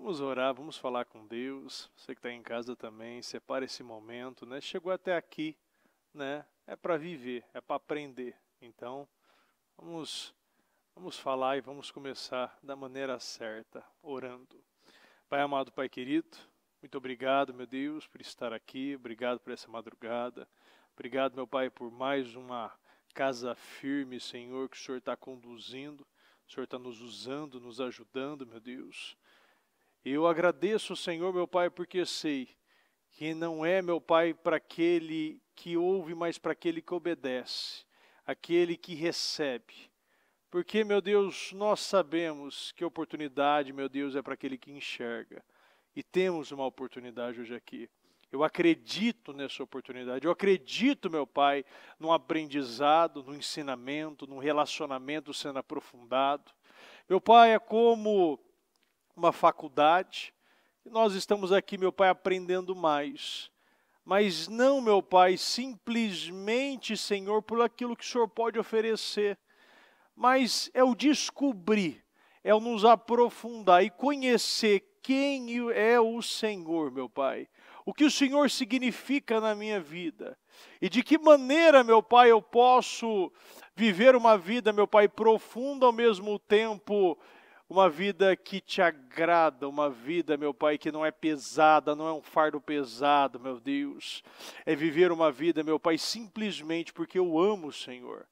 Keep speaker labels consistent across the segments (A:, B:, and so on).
A: Vamos orar, vamos falar com Deus. Você que está em casa também, separa esse momento, né? Chegou até aqui, né? É para viver, é para aprender. Então, vamos, vamos falar e vamos começar da maneira certa, orando. Pai amado, Pai querido, muito obrigado, meu Deus, por estar aqui. Obrigado por essa madrugada. Obrigado, meu Pai, por mais uma casa firme, Senhor, que o Senhor está conduzindo. O Senhor está nos usando, nos ajudando, meu Deus. Eu agradeço, Senhor, meu Pai, porque sei que não é, meu Pai, para aquele que ouve, mas para aquele que obedece, aquele que recebe. Porque, meu Deus, nós sabemos que oportunidade, meu Deus, é para aquele que enxerga. E temos uma oportunidade hoje aqui. Eu acredito nessa oportunidade. Eu acredito, meu Pai, num aprendizado, num ensinamento, num relacionamento sendo aprofundado. Meu Pai, é como uma faculdade, e nós estamos aqui, meu Pai, aprendendo mais. Mas não, meu Pai, simplesmente, Senhor, por aquilo que o Senhor pode oferecer. Mas é o descobrir, é o nos aprofundar e conhecer quem é o Senhor, meu Pai. O que o Senhor significa na minha vida. E de que maneira, meu Pai, eu posso viver uma vida, meu Pai, profunda ao mesmo tempo, uma vida que te agrada, uma vida, meu Pai, que não é pesada, não é um fardo pesado, meu Deus. É viver uma vida, meu Pai, simplesmente porque eu amo o Senhor.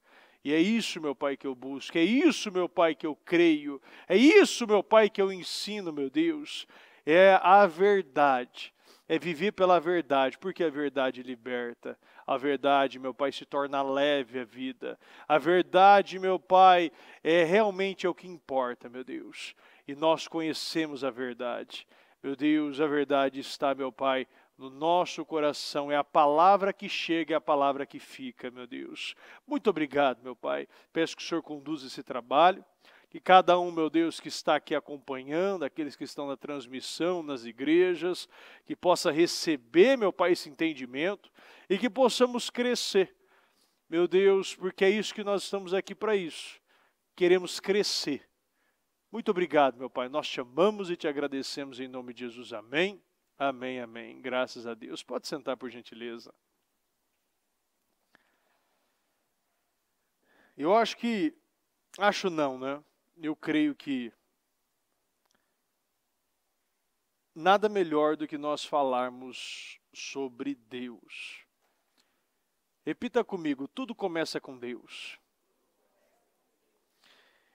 A: E é isso, meu Pai, que eu busco, é isso, meu Pai, que eu creio, é isso, meu Pai, que eu ensino, meu Deus. É a verdade, é viver pela verdade, porque a verdade liberta. A verdade, meu Pai, se torna leve a vida. A verdade, meu Pai, é realmente o que importa, meu Deus. E nós conhecemos a verdade. Meu Deus, a verdade está, meu Pai, no nosso coração. É a palavra que chega, é a palavra que fica, meu Deus. Muito obrigado, meu Pai. Peço que o Senhor conduza esse trabalho. Que cada um, meu Deus, que está aqui acompanhando, aqueles que estão na transmissão, nas igrejas, que possa receber, meu Pai, esse entendimento e que possamos crescer, meu Deus, porque é isso que nós estamos aqui para isso. Queremos crescer. Muito obrigado, meu Pai. Nós te amamos e te agradecemos em nome de Jesus. Amém. Amém, amém. Graças a Deus. Pode sentar, por gentileza. Eu acho não, né? Eu creio que nada melhor do que nós falarmos sobre Deus. Repita comigo, tudo começa com Deus.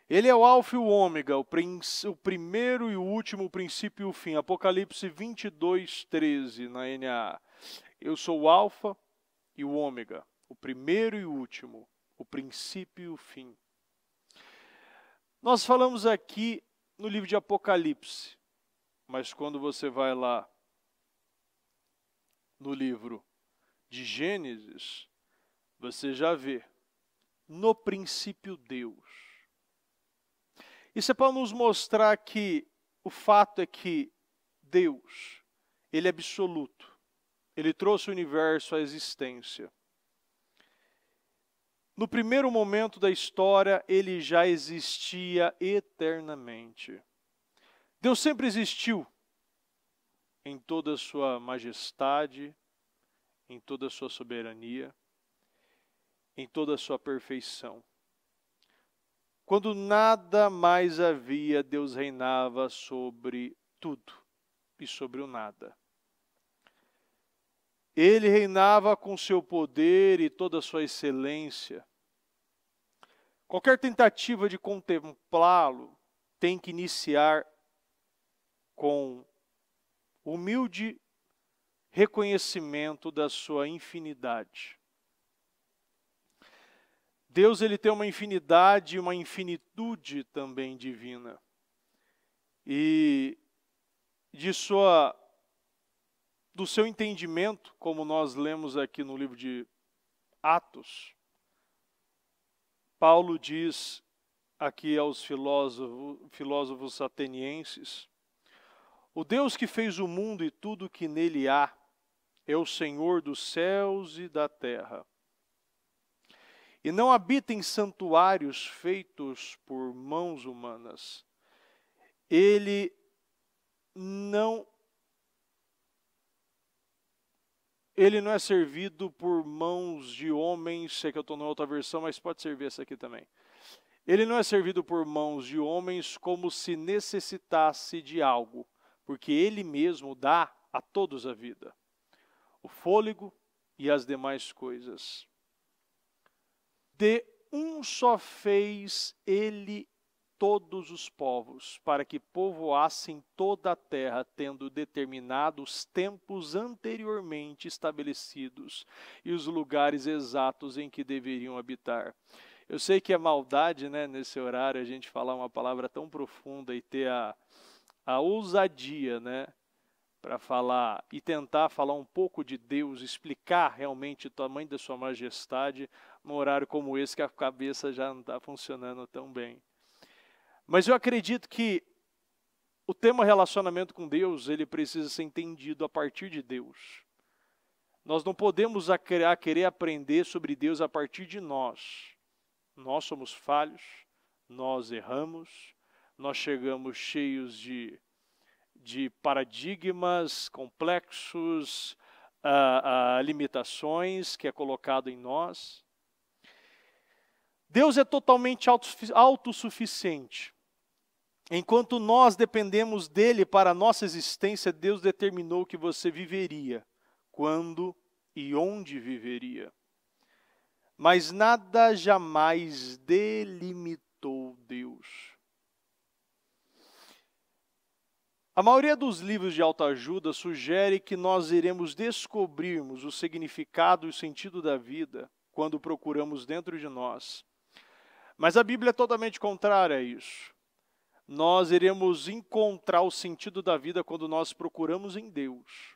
A: Ele é o alfa e o ômega, o primeiro e o último, o princípio e o fim. Apocalipse 22:13 na NAA. Eu sou o alfa e o ômega, o primeiro e o último, o princípio e o fim. Nós falamos aqui no livro de Apocalipse, mas quando você vai lá no livro de Gênesis, você já vê, no princípio Deus. Isso é para nos mostrar que o fato é que Deus, Ele é absoluto. Ele trouxe o universo à existência. No primeiro momento da história, Ele já existia eternamente. Deus sempre existiu em toda a sua majestade, em toda a sua soberania, em toda a sua perfeição. Quando nada mais havia, Deus reinava sobre tudo e sobre o nada. Ele reinava com seu poder e toda a sua excelência. Qualquer tentativa de contemplá-lo tem que iniciar com humilde reconhecimento da sua infinidade. Deus, ele tem uma infinidade e uma infinitude também divina. E do seu entendimento, como nós lemos aqui no livro de Atos, Paulo diz aqui aos filósofos atenienses: o Deus que fez o mundo e tudo que nele há é o Senhor dos céus e da terra. E não habita em santuários feitos por mãos humanas. Ele não é servido por mãos de homens, sei que eu estou na outra versão, mas pode servir essa aqui também. Ele não é servido por mãos de homens como se necessitasse de algo, porque ele mesmo dá a todos a vida, o fôlego e as demais coisas. De um só fez ele todos os povos, para que povoassem toda a terra, tendo determinado os tempos anteriormente estabelecidos e os lugares exatos em que deveriam habitar. Eu sei que é maldade, né, nesse horário, a gente falar uma palavra tão profunda e ter a ousadia, né, para falar e tentar falar um pouco de Deus, explicar realmente o tamanho da sua majestade num horário como esse que a cabeça já não está funcionando tão bem. Mas eu acredito que o tema relacionamento com Deus, ele precisa ser entendido a partir de Deus. Nós não podemos querer aprender sobre Deus a partir de nós. Nós somos falhos, nós erramos, nós chegamos cheios de paradigmas complexos, limitações que é colocado em nós. Deus é totalmente autossuficiente. Enquanto nós dependemos dele para a nossa existência, Deus determinou que você viveria, quando e onde viveria. Mas nada jamais delimitou Deus. A maioria dos livros de autoajuda sugere que nós iremos descobrirmos o significado e o sentido da vida quando procuramos dentro de nós. Mas a Bíblia é totalmente contrária a isso. Nós iremos encontrar o sentido da vida quando nós procuramos em Deus.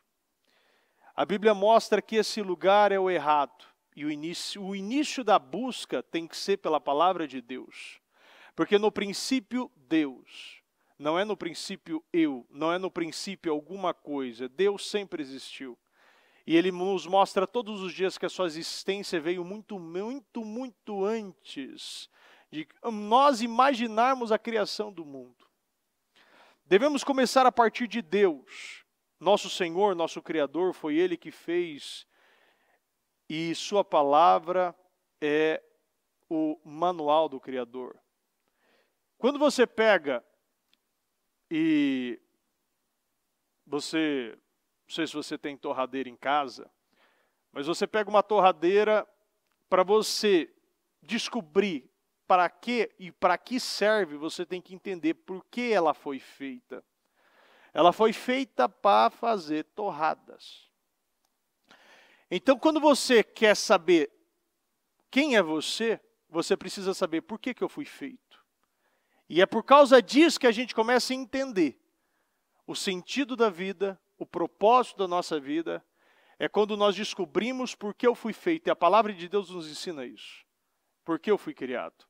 A: A Bíblia mostra que esse lugar é o errado. E o início da busca tem que ser pela palavra de Deus. Porque no princípio, Deus. Não é no princípio eu, não é no princípio alguma coisa. Deus sempre existiu. E Ele nos mostra todos os dias que a sua existência veio muito, muito, muito antes de nós imaginarmos a criação do mundo. Devemos começar a partir de Deus. Nosso Senhor, nosso Criador, foi Ele que fez, e Sua palavra é o manual do Criador. Quando você pega e não sei se você tem torradeira em casa, mas você pega uma torradeira para você descobrir para que e para que serve, você tem que entender por que ela foi feita. Ela foi feita para fazer torradas. Então, quando você quer saber quem é você, você precisa saber por que eu fui feito. E é por causa disso que a gente começa a entender o sentido da vida, o propósito da nossa vida, é quando nós descobrimos por que eu fui feito. E a palavra de Deus nos ensina isso. Por que eu fui criado?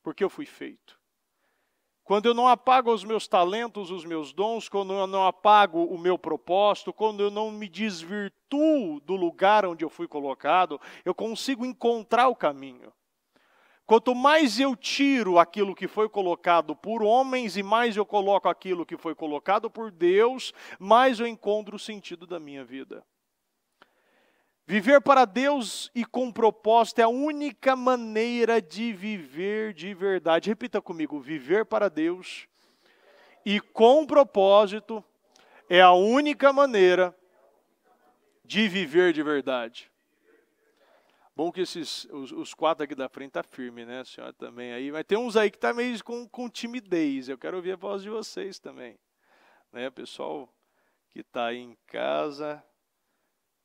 A: Por que eu fui feito? Quando eu não apago os meus talentos, os meus dons, quando eu não apago o meu propósito, quando eu não me desvirtuo do lugar onde eu fui colocado, eu consigo encontrar o caminho. Quanto mais eu tiro aquilo que foi colocado por homens e mais eu coloco aquilo que foi colocado por Deus, mais eu encontro o sentido da minha vida. Viver para Deus e com propósito é a única maneira de viver de verdade. Repita comigo, viver para Deus e com propósito é a única maneira de viver de verdade. Bom que os quatro aqui da frente tá firme, né? A senhora também aí. Mas tem uns aí que tá meio com timidez. Eu quero ouvir a voz de vocês também. Né? Pessoal que tá aí em casa,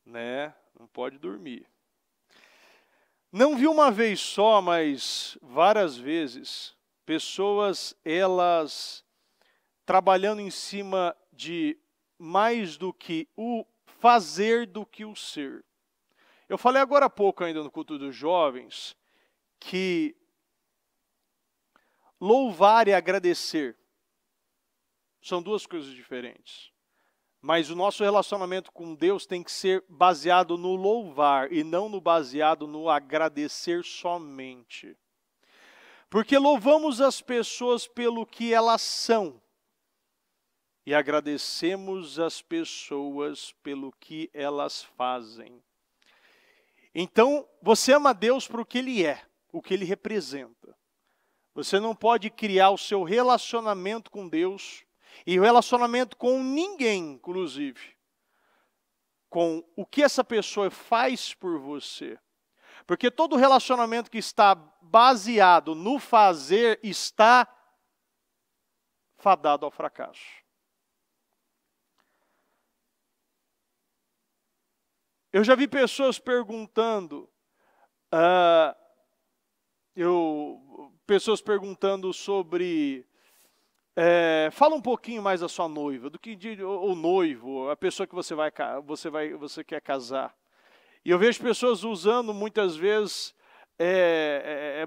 A: né? Não pode dormir. Não vi uma vez só, mas várias vezes, pessoas, elas trabalhando em cima de mais do que o fazer do que o ser. Eu falei agora há pouco ainda no culto dos jovens que louvar e agradecer são duas coisas diferentes. Mas o nosso relacionamento com Deus tem que ser baseado no louvar e não baseado no agradecer somente. Porque louvamos as pessoas pelo que elas são e agradecemos as pessoas pelo que elas fazem. Então, você ama Deus por o que Ele é, o que Ele representa. Você não pode criar o seu relacionamento com Deus e o relacionamento com ninguém, inclusive, com o que essa pessoa faz por você. Porque todo relacionamento que está baseado no fazer está fadado ao fracasso. Eu já vi pessoas perguntando, sobre, fala um pouquinho mais da sua noiva, do que o noivo, a pessoa que você quer casar. E eu vejo pessoas usando muitas vezes,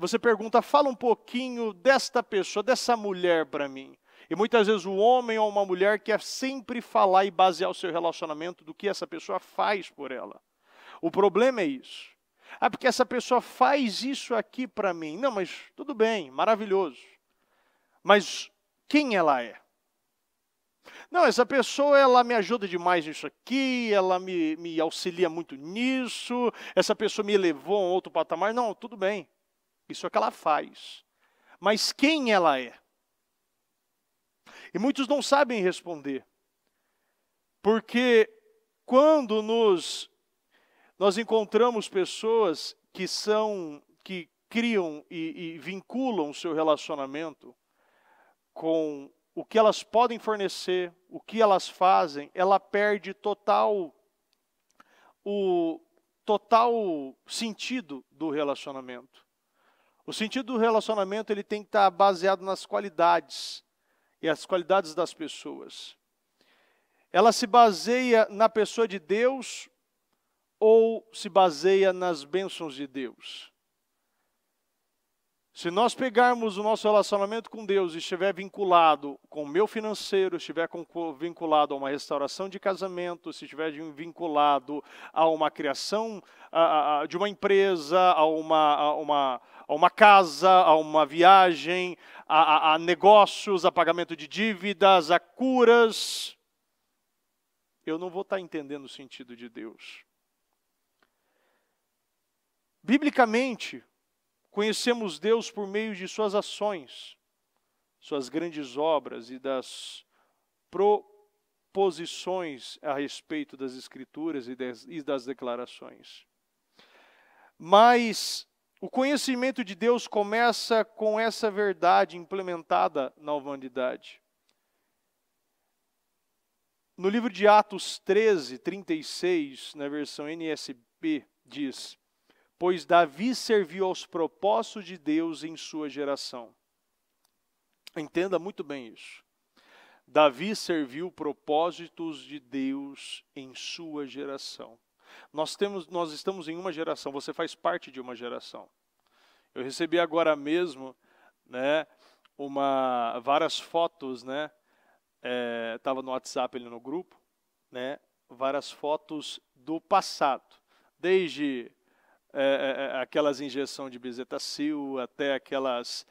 A: você pergunta, fala um pouquinho desta pessoa, dessa mulher para mim. E muitas vezes o homem ou uma mulher quer sempre falar e basear o seu relacionamento do que essa pessoa faz por ela. O problema é isso. Porque essa pessoa faz isso aqui para mim. Não, mas tudo bem, maravilhoso. Mas quem ela é? Não, essa pessoa, ela me ajuda demais nisso aqui, ela me auxilia muito nisso, essa pessoa me elevou a um outro patamar. Não, tudo bem. Isso é o que ela faz. Mas quem ela é? E muitos não sabem responder. Porque quando nós encontramos pessoas que criam e vinculam o seu relacionamento com o que elas podem fornecer, o que elas fazem, ela perde o total sentido do relacionamento. O sentido do relacionamento ele tem que estar baseado nas qualidades e as qualidades das pessoas. Ela se baseia na pessoa de Deus ou se baseia nas bênçãos de Deus? Se nós pegarmos o nosso relacionamento com Deus e estiver vinculado com o meu financeiro, estiver vinculado a uma restauração de casamento, se estiver vinculado a uma criação de uma empresa, a uma casa, a uma viagem, a negócios, a pagamento de dívidas, a curas, eu não vou estar entendendo o sentido de Deus. Biblicamente, conhecemos Deus por meio de suas ações, suas grandes obras e das proposições a respeito das Escrituras e das declarações. Mas o conhecimento de Deus começa com essa verdade implementada na humanidade. No livro de Atos 13, 36, na versão NSB, diz: pois Davi serviu aos propósitos de Deus em sua geração. Entenda muito bem isso. Davi serviu propósitos de Deus em sua geração. Nós estamos em uma geração, você faz parte de uma geração. Eu recebi agora mesmo, várias fotos, estava no WhatsApp ali no grupo, várias fotos do passado, desde aquelas injeções de bezetacil, até aquelas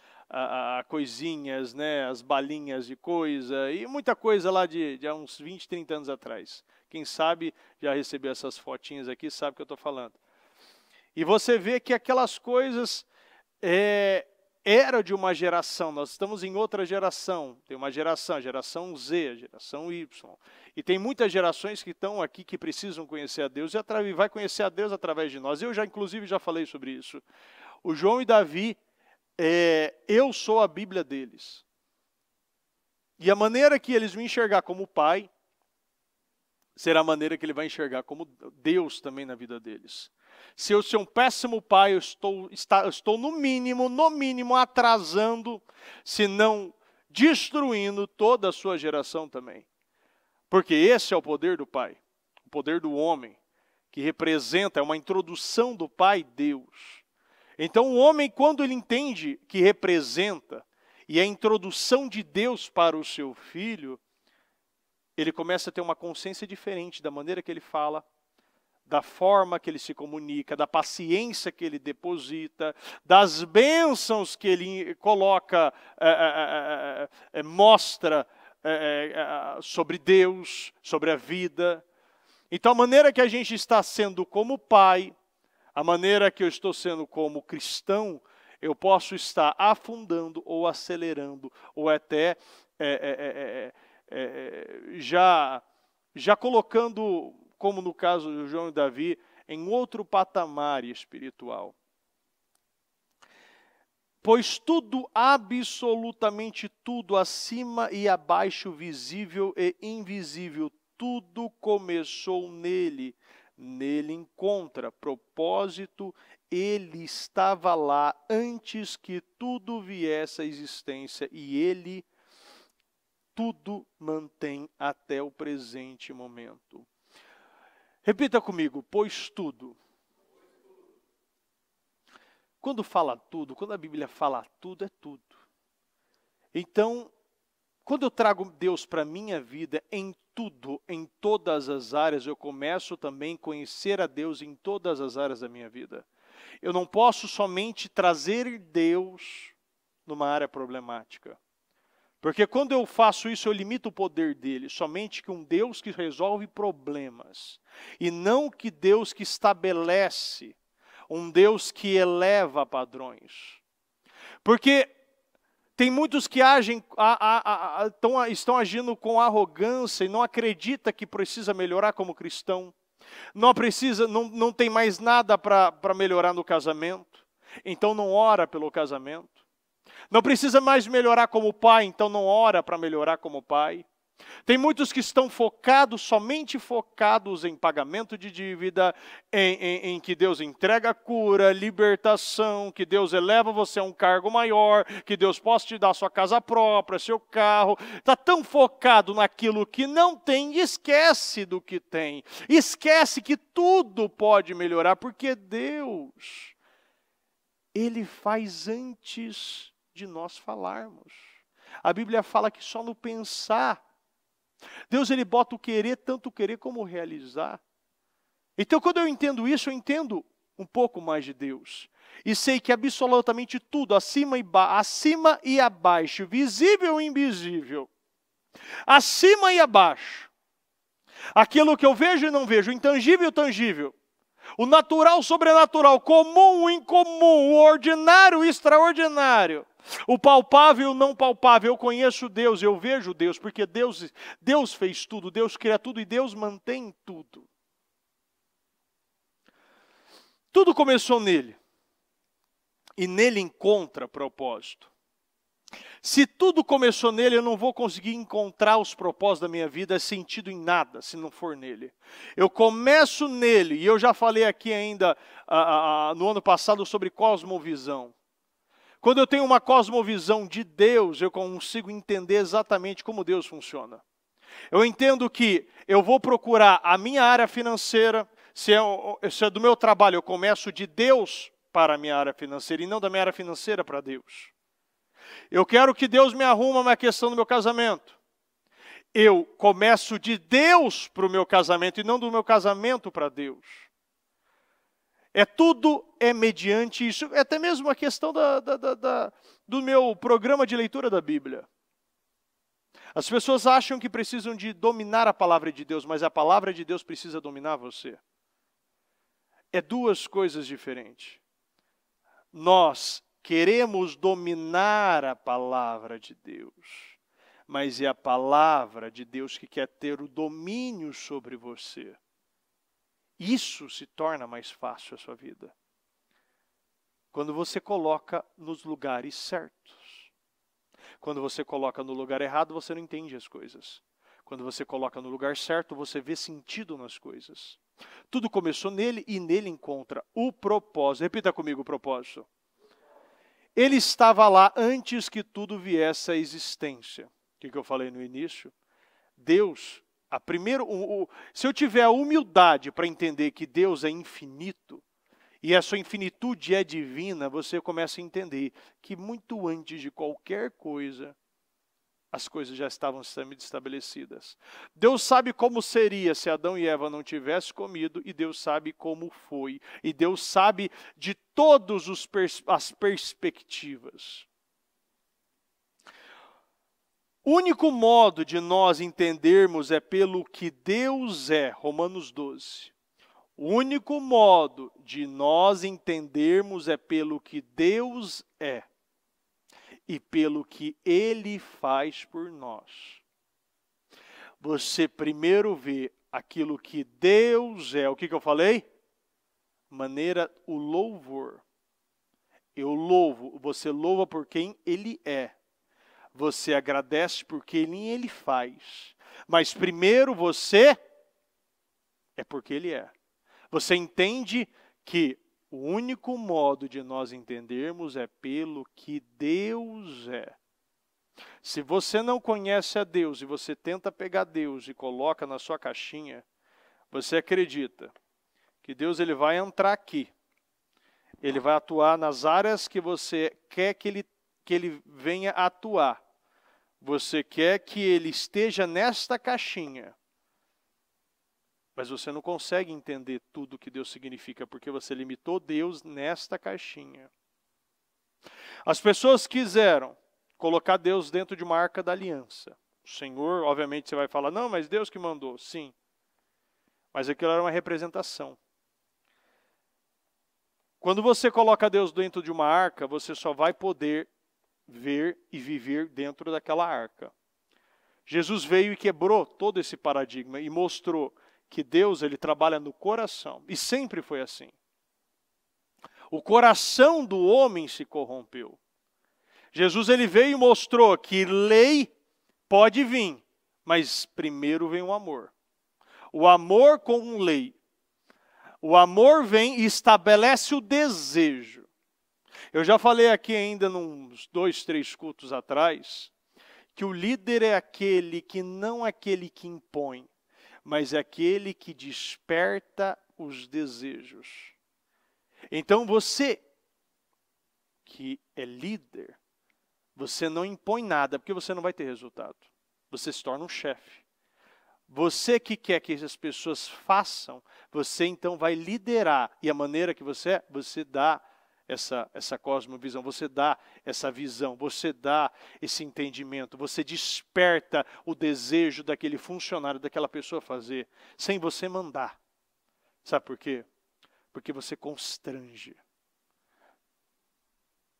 A: coisinhas, as balinhas de coisa, e muita coisa lá de há uns 20, 30 anos atrás. Quem sabe já recebeu essas fotinhas aqui, sabe o que eu estou falando. E você vê que aquelas coisas eram de uma geração, nós estamos em outra geração. Tem uma geração, a geração Z, a geração Y. E tem muitas gerações que estão aqui que precisam conhecer a Deus e vai conhecer a Deus através de nós. Eu inclusive já falei sobre isso. O João e Davi, eu sou a Bíblia deles. E a maneira que eles me enxergar como pai, será a maneira que ele vai enxergar como Deus também na vida deles. Se eu ser um péssimo pai, eu estou no mínimo atrasando, se não destruindo toda a sua geração também. Porque esse é o poder do pai, o poder do homem, que representa, é uma introdução do pai, Deus. Então o homem, quando ele entende que representa, e é a introdução de Deus para o seu filho, ele começa a ter uma consciência diferente da maneira que ele fala, da forma que ele se comunica, da paciência que ele deposita, das bênçãos que ele coloca, mostra sobre Deus, sobre a vida. Então a maneira que a gente está sendo como pai, a maneira que eu estou sendo como cristão, eu posso estar afundando ou acelerando, ou até já colocando, como no caso de João e Davi, em outro patamar espiritual. Pois tudo, absolutamente tudo, acima e abaixo, visível e invisível, tudo começou nele. Nele encontra propósito, ele estava lá antes que tudo viesse à existência e ele tudo mantém até o presente momento. Repita comigo, pois tudo. Quando fala tudo, quando a Bíblia fala tudo, é tudo. Então, quando eu trago Deus para a minha vida, em tudo, em todas as áreas, eu começo também a conhecer a Deus em todas as áreas da minha vida. Eu não posso somente trazer Deus numa área problemática. Porque quando eu faço isso, eu limito o poder dele. Somente que um Deus que resolve problemas. E não que Deus que estabelece. Um Deus que eleva padrões. Porque tem muitos que estão agindo com arrogância e não acreditam que precisa melhorar como cristão. Não tem mais nada para melhorar no casamento. Então não ora pelo casamento. Não precisa mais melhorar como pai, então não ora para melhorar como pai. Tem muitos que estão somente focados em pagamento de dívida, em que Deus entrega cura, libertação, que Deus eleva você a um cargo maior, que Deus possa te dar sua casa própria, seu carro. Está tão focado naquilo que não tem e esquece do que tem. Esquece que tudo pode melhorar, porque Deus, Ele faz antes de nós falarmos. A Bíblia fala que só no pensar, Deus ele bota o querer, tanto querer como realizar. Então quando eu entendo isso, eu entendo um pouco mais de Deus. E sei que absolutamente tudo, acima e abaixo, visível e invisível, acima e abaixo, aquilo que eu vejo e não vejo, o intangível e o tangível, o natural, o sobrenatural, comum, o incomum, o ordinário, o extraordinário, o palpável e o não palpável. Eu conheço Deus, eu vejo Deus, porque Deus fez tudo, Deus cria tudo e Deus mantém tudo. Tudo começou nele. E nele encontra propósito. Se tudo começou nele, eu não vou conseguir encontrar os propósitos da minha vida, sentido em nada, se não for nele. Eu começo nele, e eu já falei aqui ainda no ano passado sobre cosmovisão. Quando eu tenho uma cosmovisão de Deus, eu consigo entender exatamente como Deus funciona. Eu entendo que eu vou procurar a minha área financeira, se é do meu trabalho, eu começo de Deus para a minha área financeira e não da minha área financeira para Deus. Eu quero que Deus me arruma uma questão do meu casamento. Eu começo de Deus para o meu casamento e não do meu casamento para Deus. Tudo é mediante isso. É até mesmo a questão do meu programa de leitura da Bíblia. As pessoas acham que precisam de dominar a palavra de Deus, mas a palavra de Deus precisa dominar você. É duas coisas diferentes. Nós queremos dominar a palavra de Deus, mas é a palavra de Deus que quer ter o domínio sobre você. Isso se torna mais fácil a sua vida. Quando você coloca nos lugares certos. Quando você coloca no lugar errado, você não entende as coisas. Quando você coloca no lugar certo, você vê sentido nas coisas. Tudo começou nele e nele encontra o propósito. Repita comigo o propósito. Ele estava lá antes que tudo viesse à existência. O que eu falei no início? Deus, se eu tiver a humildade para entender que Deus é infinito, e a sua infinitude é divina, você começa a entender que muito antes de qualquer coisa, as coisas já estavam sendo estabelecidas. Deus sabe como seria se Adão e Eva não tivessem comido, e Deus sabe como foi. E Deus sabe de todas as perspectivas. O único modo de nós entendermos é pelo que Deus é. Romanos 12. O único modo de nós entendermos é pelo que Deus é e pelo que Ele faz por nós. Você primeiro vê aquilo que Deus é. O que eu falei? O louvor. Eu louvo, você louva por quem Ele é. Você agradece por quem Ele faz. Mas primeiro você é porque Ele é. Você entende que o único modo de nós entendermos é pelo que Deus é. Se você não conhece a Deus e você tenta pegar Deus e coloca na sua caixinha, você acredita que Deus ele vai entrar aqui. Ele vai atuar nas áreas que você quer que ele venha atuar. Você quer que ele esteja nesta caixinha. Mas você não consegue entender tudo o que Deus significa, porque você limitou Deus nesta caixinha. As pessoas quiseram colocar Deus dentro de uma arca da aliança. O Senhor, obviamente, você vai falar, não, mas Deus que mandou. Sim. Mas aquilo era uma representação. Quando você coloca Deus dentro de uma arca, você só vai poder ver e viver dentro daquela arca. Jesus veio e quebrou todo esse paradigma e mostrou que Deus ele trabalha no coração. E sempre foi assim. O coração do homem se corrompeu. Jesus ele veio e mostrou que lei pode vir, mas primeiro vem o amor. O amor com lei. O amor vem e estabelece o desejo. Eu já falei aqui ainda uns 2, 3 cultos atrás, que o líder é aquele que não é aquele que impõe, mas é aquele que desperta os desejos. Então você, que é líder, você não impõe nada, porque você não vai ter resultado. Você se torna um chefe. Você que quer que as pessoas façam, você então vai liderar. E a maneira que você é, você dá essa cosmovisão, você dá essa visão, você dá esse entendimento, você desperta o desejo daquele funcionário, daquela pessoa fazer, sem você mandar. Sabe por quê? Porque você constrange.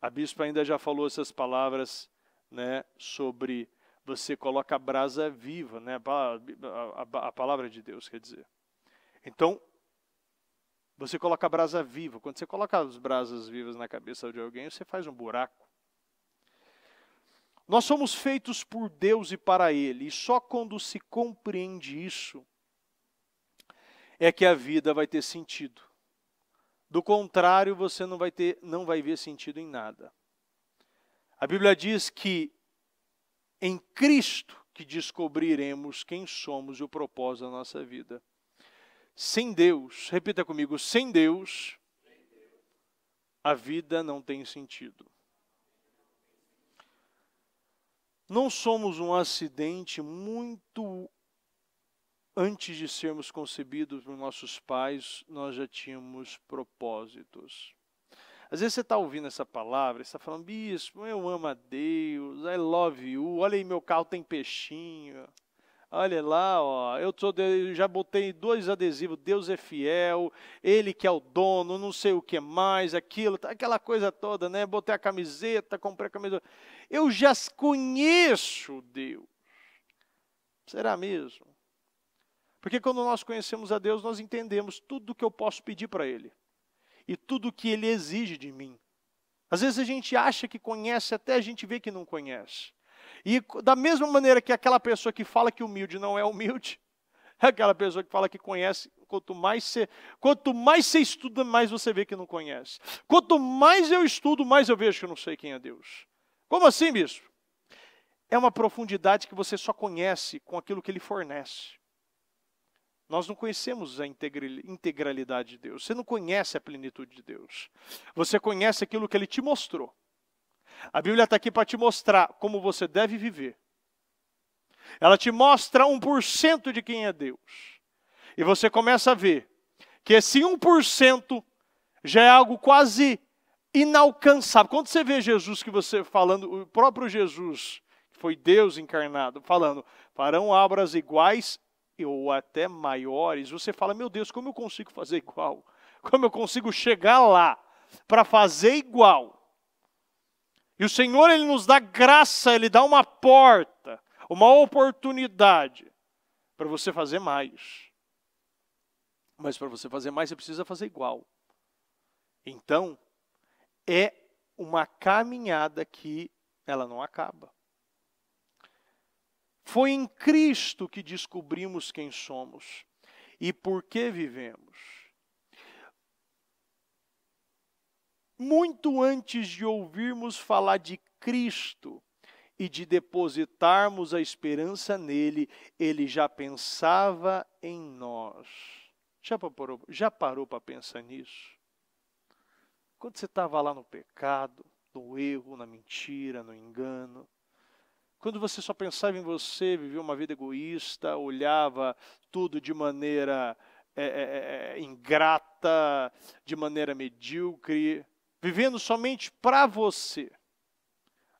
A: A bispa ainda já falou essas palavras, né, sobre você coloca a brasa viva, né, a palavra de Deus, quer dizer. Então, você coloca a brasa viva. Quando você coloca as brasas vivas na cabeça de alguém, você faz um buraco. Nós somos feitos por Deus e para Ele. E só quando se compreende isso, é que a vida vai ter sentido. Do contrário, você não vai ver sentido em nada. A Bíblia diz que em Cristo que descobriremos quem somos e o propósito da nossa vida. Sem Deus, repita comigo, sem Deus, a vida não tem sentido. Não somos um acidente muito antes de sermos concebidos por nossos pais, nós já tínhamos propósitos. Às vezes você está ouvindo essa palavra, você está falando, bispo, eu amo a Deus, I love you, olha aí, meu carro tem peixinho. Olha lá, ó, eu já botei 2 adesivos, Deus é fiel, Ele que é o dono, não sei o que mais, aquela coisa toda, né? Botei a camiseta, comprei a camiseta. Eu já conheço Deus. Será mesmo? Porque quando nós conhecemos a Deus, nós entendemos tudo que eu posso pedir para Ele. E tudo que Ele exige de mim. Às vezes a gente acha que conhece, até a gente vê que não conhece. E da mesma maneira que aquela pessoa que fala que humilde não é humilde, é aquela pessoa que fala que conhece, quanto mais você estuda, mais você vê que não conhece. Quanto mais eu estudo, mais eu vejo que eu não sei quem é Deus. Como assim, bispo? É uma profundidade que você só conhece com aquilo que Ele fornece. Nós não conhecemos a integralidade de Deus. Você não conhece a plenitude de Deus. Você conhece aquilo que Ele te mostrou. A Bíblia está aqui para te mostrar como você deve viver. Ela te mostra 1% de quem é Deus. E você começa a ver que esse 1% já é algo quase inalcançável. Quando você vê Jesus que você falando, o próprio Jesus foi Deus encarnado, falando, farão obras iguais ou até maiores. Você fala, meu Deus, como eu consigo fazer igual? Como eu consigo chegar lá para fazer igual? E o Senhor, Ele nos dá graça, Ele dá uma porta, uma oportunidade para você fazer mais. Mas para você fazer mais, você precisa fazer igual. Então, é uma caminhada que ela não acaba. Foi em Cristo que descobrimos quem somos e por que vivemos. Muito antes de ouvirmos falar de Cristo e de depositarmos a esperança nele, ele já pensava em nós. Já parou para pensar nisso? Quando você estava lá no pecado, no erro, na mentira, no engano, quando você só pensava em você, vivia uma vida egoísta, olhava tudo de maneira ingrata, de maneira medíocre, vivendo somente para você.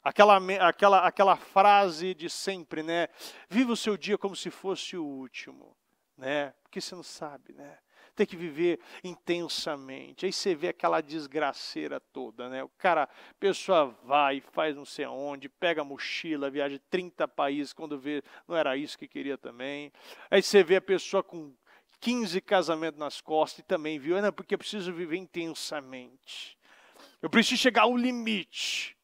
A: Aquela frase de sempre, né? Viva o seu dia como se fosse o último, né? Porque você não sabe, né? Tem que viver intensamente. Aí você vê aquela desgraceira toda, né? A pessoa vai, faz não sei aonde, pega a mochila, viaja 30 países, quando vê, não era isso que queria também. Aí você vê a pessoa com 15 casamentos nas costas e também viu, não, porque eu preciso viver intensamente. Eu preciso chegar ao limite.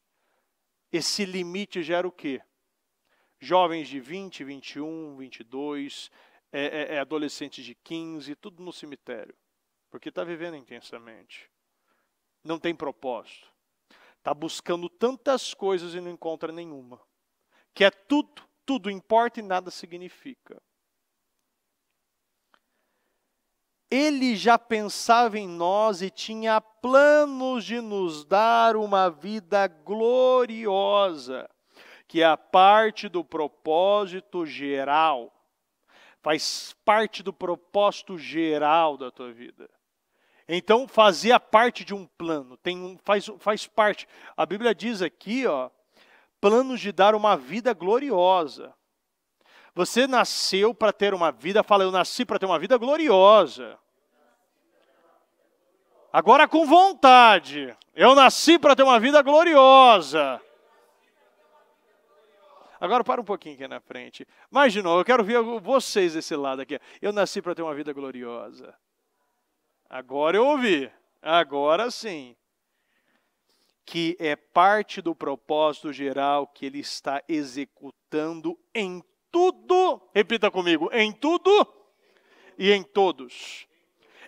A: Esse limite gera o quê? Jovens de 20, 21, 22, adolescentes de 15, tudo no cemitério. Porque está vivendo intensamente. Não tem propósito. Está buscando tantas coisas e não encontra nenhuma. Que é tudo, tudo importa e nada significa. Ele já pensava em nós e tinha planos de nos dar uma vida gloriosa, que é a parte do propósito geral. Faz parte do propósito geral da tua vida. Então, fazia parte de um plano, faz parte. A Bíblia diz aqui, planos de dar uma vida gloriosa. Você nasceu para ter uma vida, fala, eu nasci para ter uma vida gloriosa. Agora com vontade. Eu nasci para ter uma vida gloriosa. Agora para um pouquinho aqui na frente. Mais de novo, eu quero ver vocês desse lado aqui. Eu nasci para ter uma vida gloriosa. Agora eu ouvi. Agora sim. Que é parte do propósito geral que ele está executando em tudo. Repita comigo. Em tudo e em todos.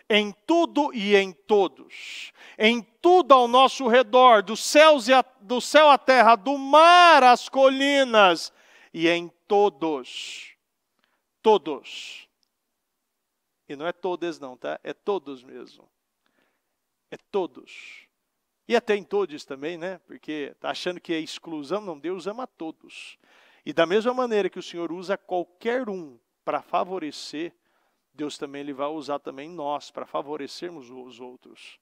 A: Em tudo e em todos, em tudo ao nosso redor, do céu à terra, do mar às colinas, e em todos, todos. E não é todos não, tá? É todos mesmo. É todos. E até em todos também, né? Porque está achando que é exclusão, não, Deus ama todos. E da mesma maneira que o Senhor usa qualquer um para favorecer, Deus também ele vai usar também nós para favorecermos os outros.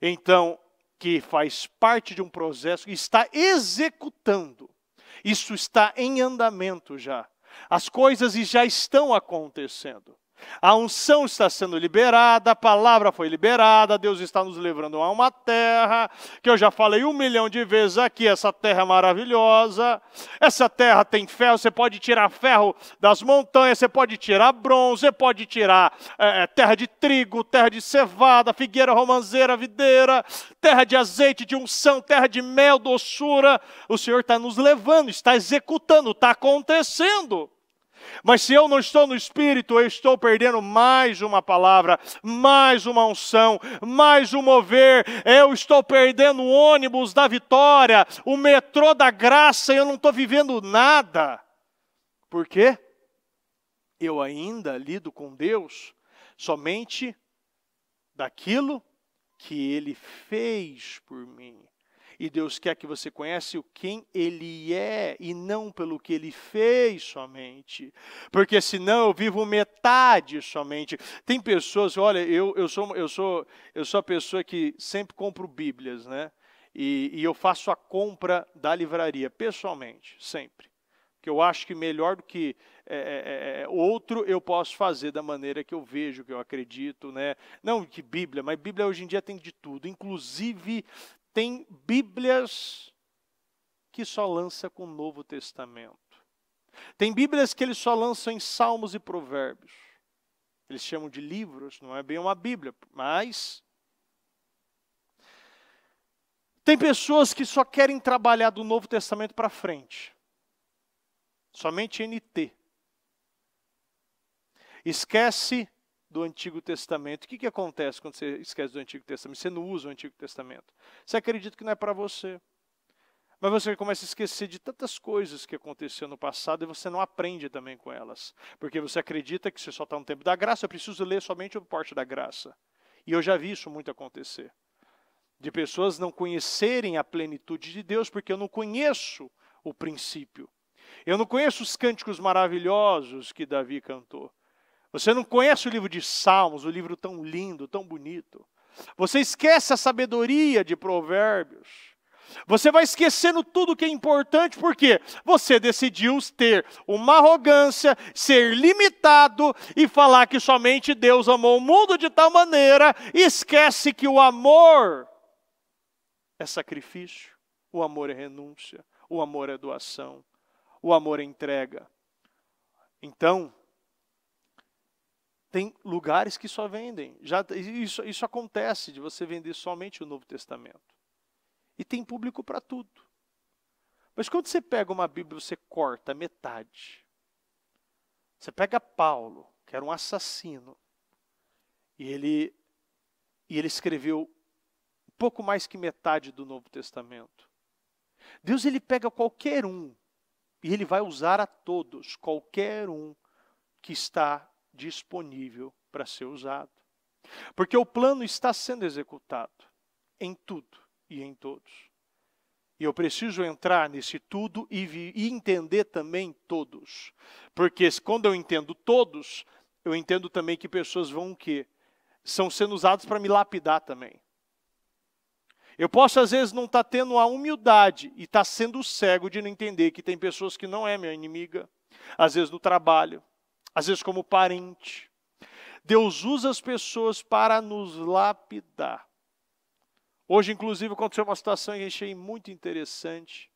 A: Então, que faz parte de um processo, está executando. Isso está em andamento já. As coisas já estão acontecendo. A unção está sendo liberada, a palavra foi liberada, Deus está nos levando a uma terra, que eu já falei 1 milhão de vezes aqui, essa terra é maravilhosa, essa terra tem ferro, você pode tirar ferro das montanhas, você pode tirar bronze, você pode tirar terra de trigo, terra de cevada, figueira, romanceira, videira, terra de azeite, de unção, terra de mel, doçura, o Senhor está nos levando, está executando, está acontecendo. Mas se eu não estou no Espírito, eu estou perdendo mais uma palavra, mais uma unção, mais um mover. Eu estou perdendo o ônibus da vitória, o metrô da graça, e eu não estou vivendo nada. Por quê? Eu ainda lido com Deus somente daquilo que Ele fez por mim. E Deus quer que você conheça quem Ele é e não pelo que Ele fez somente. Porque senão eu vivo metade somente. Tem pessoas, olha, eu sou a pessoa que sempre compro Bíblias, né? E eu faço a compra da livraria, pessoalmente, sempre. que eu acho que melhor do que outro eu posso fazer da maneira que eu vejo, que eu acredito, né? Não que Bíblia, mas Bíblia hoje em dia tem de tudo. Inclusive, tem Bíblias que só lança com o Novo Testamento. Tem Bíblias que eles só lançam em Salmos e Provérbios. Eles chamam de livros, não é bem uma Bíblia, mas tem pessoas que só querem trabalhar do Novo Testamento para frente. Somente NT. Esquece do Antigo Testamento. O que acontece quando você esquece do Antigo Testamento? Você não usa o Antigo Testamento. Você acredita que não é para você. Mas você começa a esquecer de tantas coisas que aconteceram no passado e você não aprende também com elas. Porque você acredita que você só está no tempo da graça, eu preciso ler somente o parte da graça. E eu já vi isso muito acontecer. De pessoas não conhecerem a plenitude de Deus porque eu não conheço o princípio. Eu não conheço os cânticos maravilhosos que Davi cantou. Você não conhece o livro de Salmos, o livro tão lindo, tão bonito. Você esquece a sabedoria de Provérbios. Você vai esquecendo tudo que é importante, porque você decidiu ter uma arrogância, ser limitado e falar que somente Deus amou o mundo de tal maneira, e esquece que o amor é sacrifício, o amor é renúncia, o amor é doação, o amor é entrega. Então, tem lugares que só vendem. Isso acontece de você vender somente o Novo Testamento. E tem público para tudo. Mas quando você pega uma Bíblia, você corta metade. Você pega Paulo, que era um assassino, e ele escreveu um pouco mais que metade do Novo Testamento. Deus, ele pega qualquer um, e ele vai usar a todos, qualquer um que está disponível para ser usado. Porque o plano está sendo executado em tudo e em todos. E eu preciso entrar nesse tudo e entender também todos. Porque quando eu entendo todos, eu entendo também que pessoas vão o quê? São sendo usadas para me lapidar também. Eu posso às vezes não estar tendo a humildade e estar sendo cego de não entender que tem pessoas que não é minha inimiga. Às vezes no trabalho, às vezes como parente. Deus usa as pessoas para nos lapidar. Hoje, inclusive, aconteceu uma situação que eu achei muito interessante.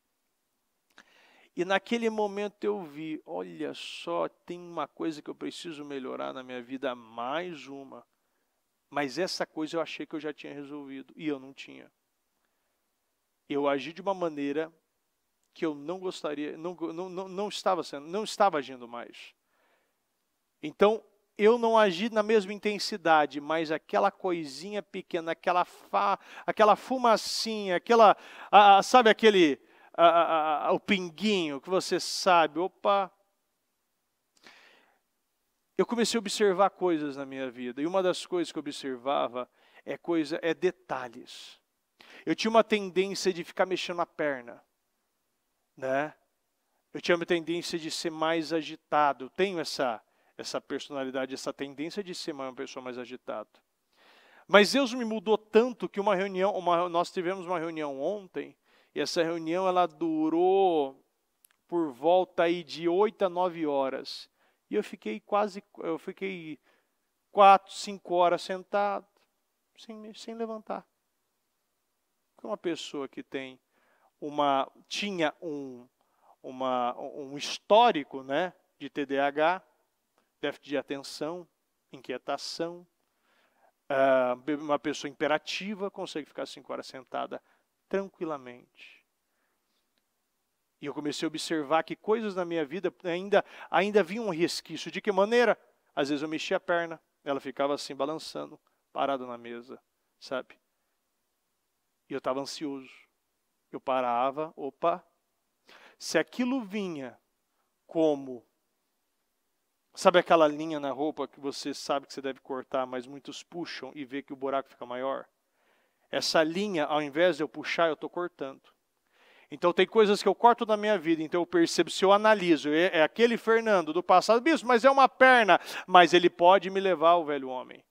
A: E naquele momento eu vi, olha só, tem uma coisa que eu preciso melhorar na minha vida, mais uma. Mas essa coisa eu achei que eu já tinha resolvido, e eu não tinha. Eu agi de uma maneira que eu não gostaria, não estava agindo mais. Então, eu não agi na mesma intensidade, mas aquela coisinha pequena, aquela fumacinha, sabe aquele, o pinguinho que você sabe, opa. Eu comecei a observar coisas na minha vida, e uma das coisas que eu observava é detalhes. Eu tinha uma tendência de ficar mexendo a perna, né? Eu tinha uma tendência de ser mais agitado, eu tenho essa personalidade, essa tendência de ser uma pessoa mais agitada. Mas Deus me mudou tanto que nós tivemos uma reunião ontem, e essa reunião ela durou por volta aí de 8 a 9 horas. E eu fiquei 4, 5 horas sentado, sem levantar. Uma pessoa que tinha um histórico, né, de TDAH, déficit de atenção, inquietação. Uma pessoa imperativa consegue ficar 5 horas sentada tranquilamente. E eu comecei a observar que coisas na minha vida ainda vinham um resquício. De que maneira? Às vezes eu mexia a perna, ela ficava assim balançando, parada na mesa, sabe? E eu estava ansioso. Eu parava, opa. Se aquilo vinha como... Sabe aquela linha na roupa que você sabe que você deve cortar, mas muitos puxam e vê que o buraco fica maior? Essa linha, ao invés de eu puxar, eu estou cortando. Então tem coisas que eu corto na minha vida, então eu percebo, se eu analiso, é aquele Fernando do passado, bispo, mas é uma perna, mas ele pode me levar ao velho homem.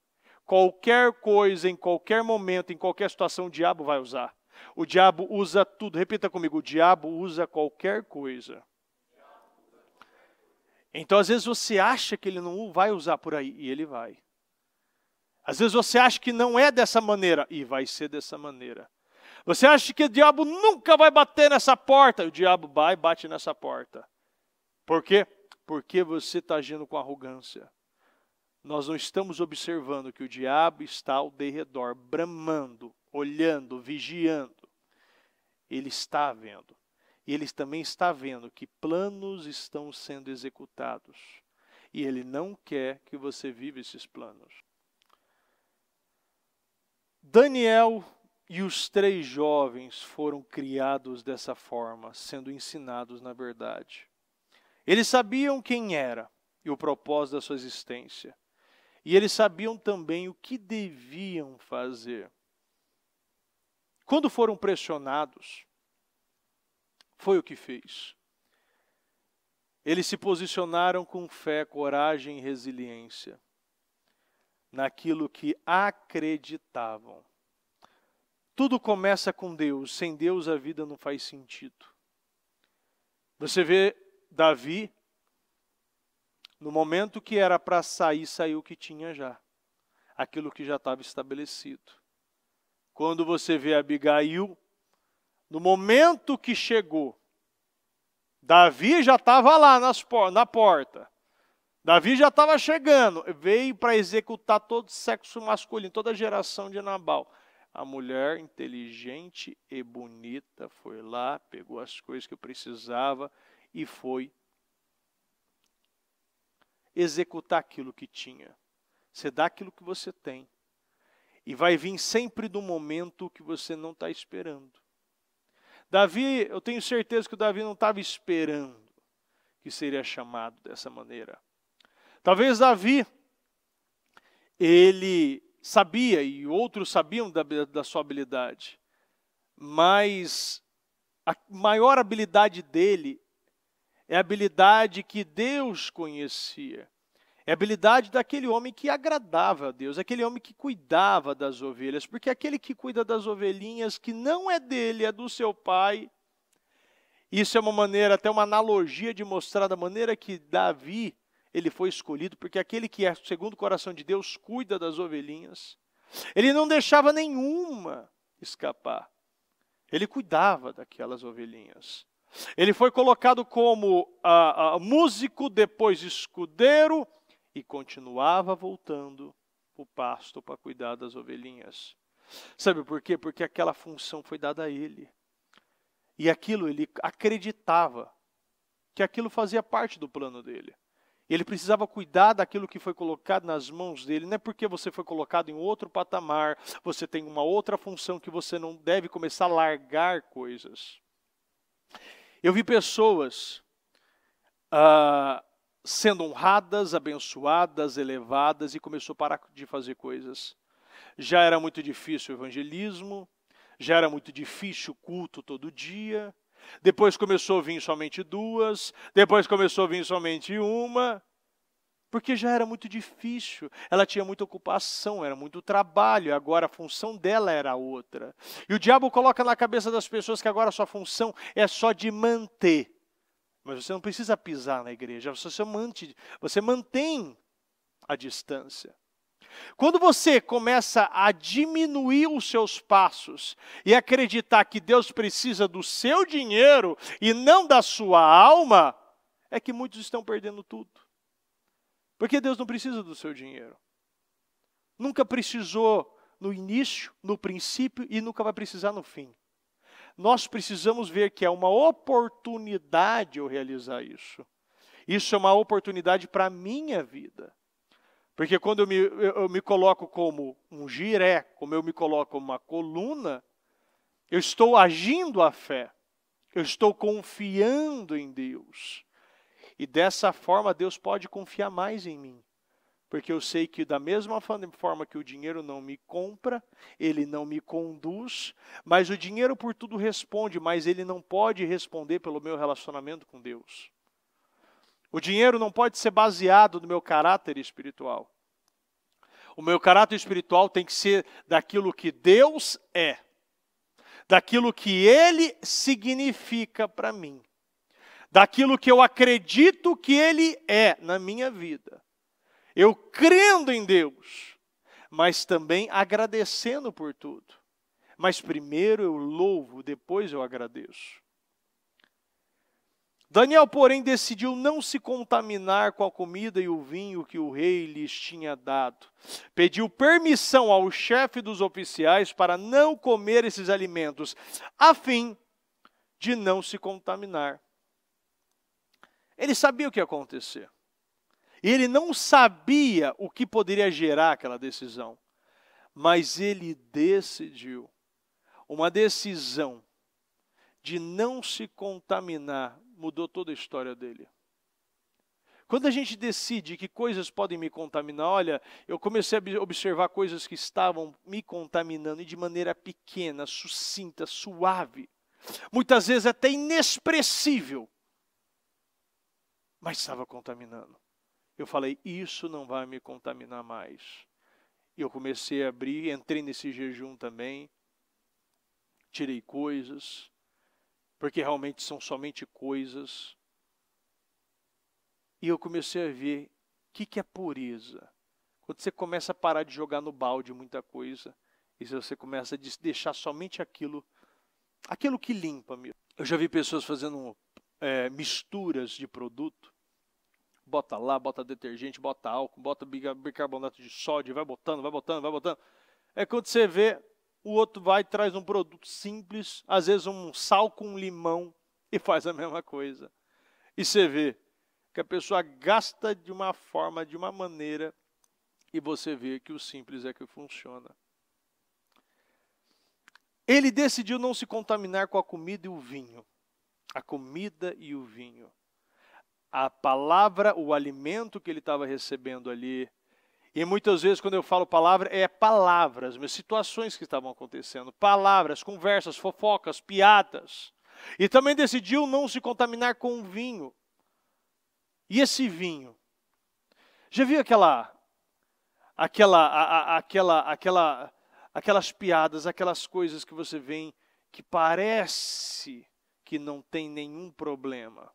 A: Qualquer coisa, em qualquer momento, em qualquer situação, o diabo vai usar. O diabo usa tudo, repita comigo, o diabo usa qualquer coisa. Então, às vezes, você acha que ele não vai usar por aí, e ele vai. Às vezes, você acha que não é dessa maneira, e vai ser dessa maneira. Você acha que o diabo nunca vai bater nessa porta, e o diabo vai e bate nessa porta. Por quê? Porque você está agindo com arrogância. Nós não estamos observando que o diabo está ao derredor, bramando, olhando, vigiando. Ele está vendo. E ele também está vendo que planos estão sendo executados. E ele não quer que você viva esses planos. Daniel e os 3 jovens foram criados dessa forma, sendo ensinados na verdade. Eles sabiam quem era e o propósito da sua existência. E eles sabiam também o que deviam fazer. Quando foram pressionados, foi o que fez. Eles se posicionaram com fé, coragem e resiliência naquilo que acreditavam. Tudo começa com Deus. Sem Deus a vida não faz sentido. Você vê Davi, no momento que era para sair, saiu o que tinha já. Aquilo que já estava estabelecido. Quando você vê Abigail, no momento que chegou, Davi já estava lá na porta. Davi já estava chegando. Veio para executar todo o sexo masculino, toda a geração de Nabal. A mulher inteligente e bonita foi lá, pegou as coisas que eu precisava e foi executar aquilo que tinha. Você dá aquilo que você tem. E vai vir sempre do momento que você não está esperando. Davi, eu tenho certeza que o Davi não estava esperando que seria chamado dessa maneira. Talvez Davi, ele sabia, e outros sabiam da sua habilidade, mas a maior habilidade dele é a habilidade que Deus conhecia. É a habilidade daquele homem que agradava a Deus, aquele homem que cuidava das ovelhas, porque aquele que cuida das ovelhinhas, que não é dele, é do seu pai. Isso é uma maneira, até uma analogia de mostrar da maneira que Davi, ele foi escolhido, porque aquele que é segundo o coração de Deus, cuida das ovelhinhas. Ele não deixava nenhuma escapar. Ele cuidava daquelas ovelhinhas. Ele foi colocado como músico, depois escudeiro, e continuava voltando para o pasto para cuidar das ovelhinhas. Sabe por quê? Porque aquela função foi dada a ele. E aquilo, ele acreditava que aquilo fazia parte do plano dele. Ele precisava cuidar daquilo que foi colocado nas mãos dele. Não é porque você foi colocado em outro patamar, você tem uma outra função que você não deve começar a largar coisas. Eu vi pessoas sendo honradas, abençoadas, elevadas, e começou a parar de fazer coisas. Já era muito difícil o evangelismo, já era muito difícil o culto todo dia, depois começou a vir somente 2, depois começou a vir somente 1, porque já era muito difícil, ela tinha muita ocupação, era muito trabalho, agora a função dela era outra. E o diabo coloca na cabeça das pessoas que agora a sua função é só de manter. Mas você não precisa pisar na igreja, você mantém a distância. Quando você começa a diminuir os seus passos e acreditar que Deus precisa do seu dinheiro e não da sua alma, é que muitos estão perdendo tudo. Porque Deus não precisa do seu dinheiro. Nunca precisou no início, no princípio e nunca vai precisar no fim. Nós precisamos ver que é uma oportunidade eu realizar isso. Isso é uma oportunidade para a minha vida. Porque quando eu me coloco como um jiré, como eu me coloco como uma coluna, eu estou agindo a fé. Eu estou confiando em Deus. E dessa forma Deus pode confiar mais em mim. Porque eu sei que da mesma forma que o dinheiro não me compra, ele não me conduz, mas o dinheiro por tudo responde, mas ele não pode responder pelo meu relacionamento com Deus. O dinheiro não pode ser baseado no meu caráter espiritual. O meu caráter espiritual tem que ser daquilo que Deus é, daquilo que Ele significa para mim, daquilo que eu acredito que Ele é na minha vida. Eu crendo em Deus, mas também agradecendo por tudo. Mas primeiro eu louvo, depois eu agradeço. Daniel, porém, decidiu não se contaminar com a comida e o vinho que o rei lhes tinha dado. Pediu permissão ao chefe dos oficiais para não comer esses alimentos, a fim de não se contaminar. Ele sabia o que ia acontecer. E ele não sabia o que poderia gerar aquela decisão. Mas ele decidiu. Uma decisão de não se contaminar mudou toda a história dele. Quando a gente decide que coisas podem me contaminar, olha, eu comecei a observar coisas que estavam me contaminando e de maneira pequena, sucinta, suave. Muitas vezes até inexpressível. Mas estava contaminando. Eu falei, isso não vai me contaminar mais. E eu comecei a abrir, entrei nesse jejum também. Tirei coisas. Porque realmente são somente coisas. E eu comecei a ver o que é pureza. Quando você começa a parar de jogar no balde muita coisa, e você começa a deixar somente aquilo que limpa mesmo. Eu já vi pessoas fazendo misturas de produto. Bota lá, bota detergente, bota álcool, bota bicarbonato de sódio, vai botando, vai botando, vai botando. É quando você vê, o outro vai e traz um produto simples, às vezes um sal com limão, e faz a mesma coisa. E você vê que a pessoa gasta de uma forma, de uma maneira, e você vê que o simples é que funciona. Ele decidiu não se contaminar com a comida e o vinho. A comida e o vinho. A palavra, o alimento que ele estava recebendo ali. E muitas vezes quando eu falo palavra, é palavras, mas situações que estavam acontecendo. Palavras, conversas, fofocas, piadas. E também decidiu não se contaminar com o vinho. E esse vinho? Já viu aquelas piadas, aquelas coisas que você vê que parece que não tem nenhum problema.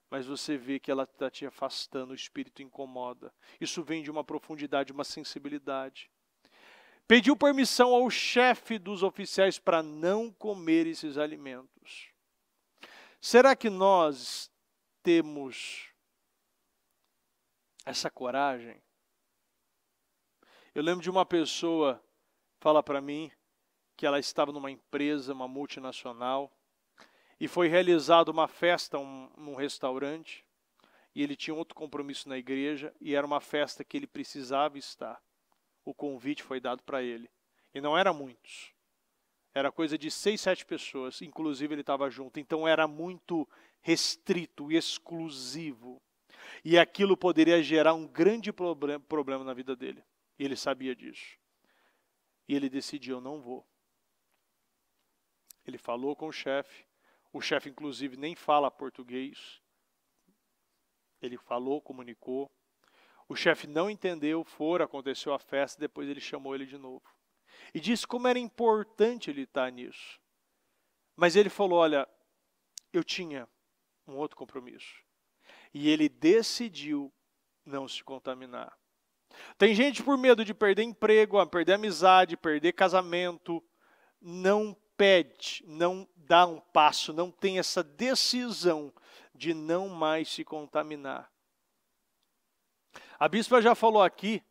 A: Mas você vê que ela está te afastando, o espírito incomoda. Isso vem de uma profundidade, uma sensibilidade. Pediu permissão ao chefe dos oficiais para não comer esses alimentos. Será que nós temos essa coragem? Eu lembro de uma pessoa falar para mim que ela estava numa empresa, uma multinacional, e foi realizada uma festa num restaurante, e ele tinha outro compromisso na igreja, e era uma festa que ele precisava estar. O convite foi dado para ele. E não era muitos. Era coisa de 6, 7 pessoas, inclusive ele estava junto. Então era muito restrito, exclusivo. E aquilo poderia gerar um grande problema na vida dele. E ele sabia disso. E ele decidiu, não vou. Ele falou com o chefe inclusive nem fala português. Ele falou, comunicou. O chefe não entendeu, aconteceu a festa, depois ele chamou ele de novo. E disse como era importante ele estar nisso. Mas ele falou, olha, eu tinha um outro compromisso. E ele decidiu não se contaminar. Tem gente por medo de perder emprego, perder amizade, perder casamento, não pede, não dá um passo, não tem essa decisão de não mais se contaminar. A bispa já falou aqui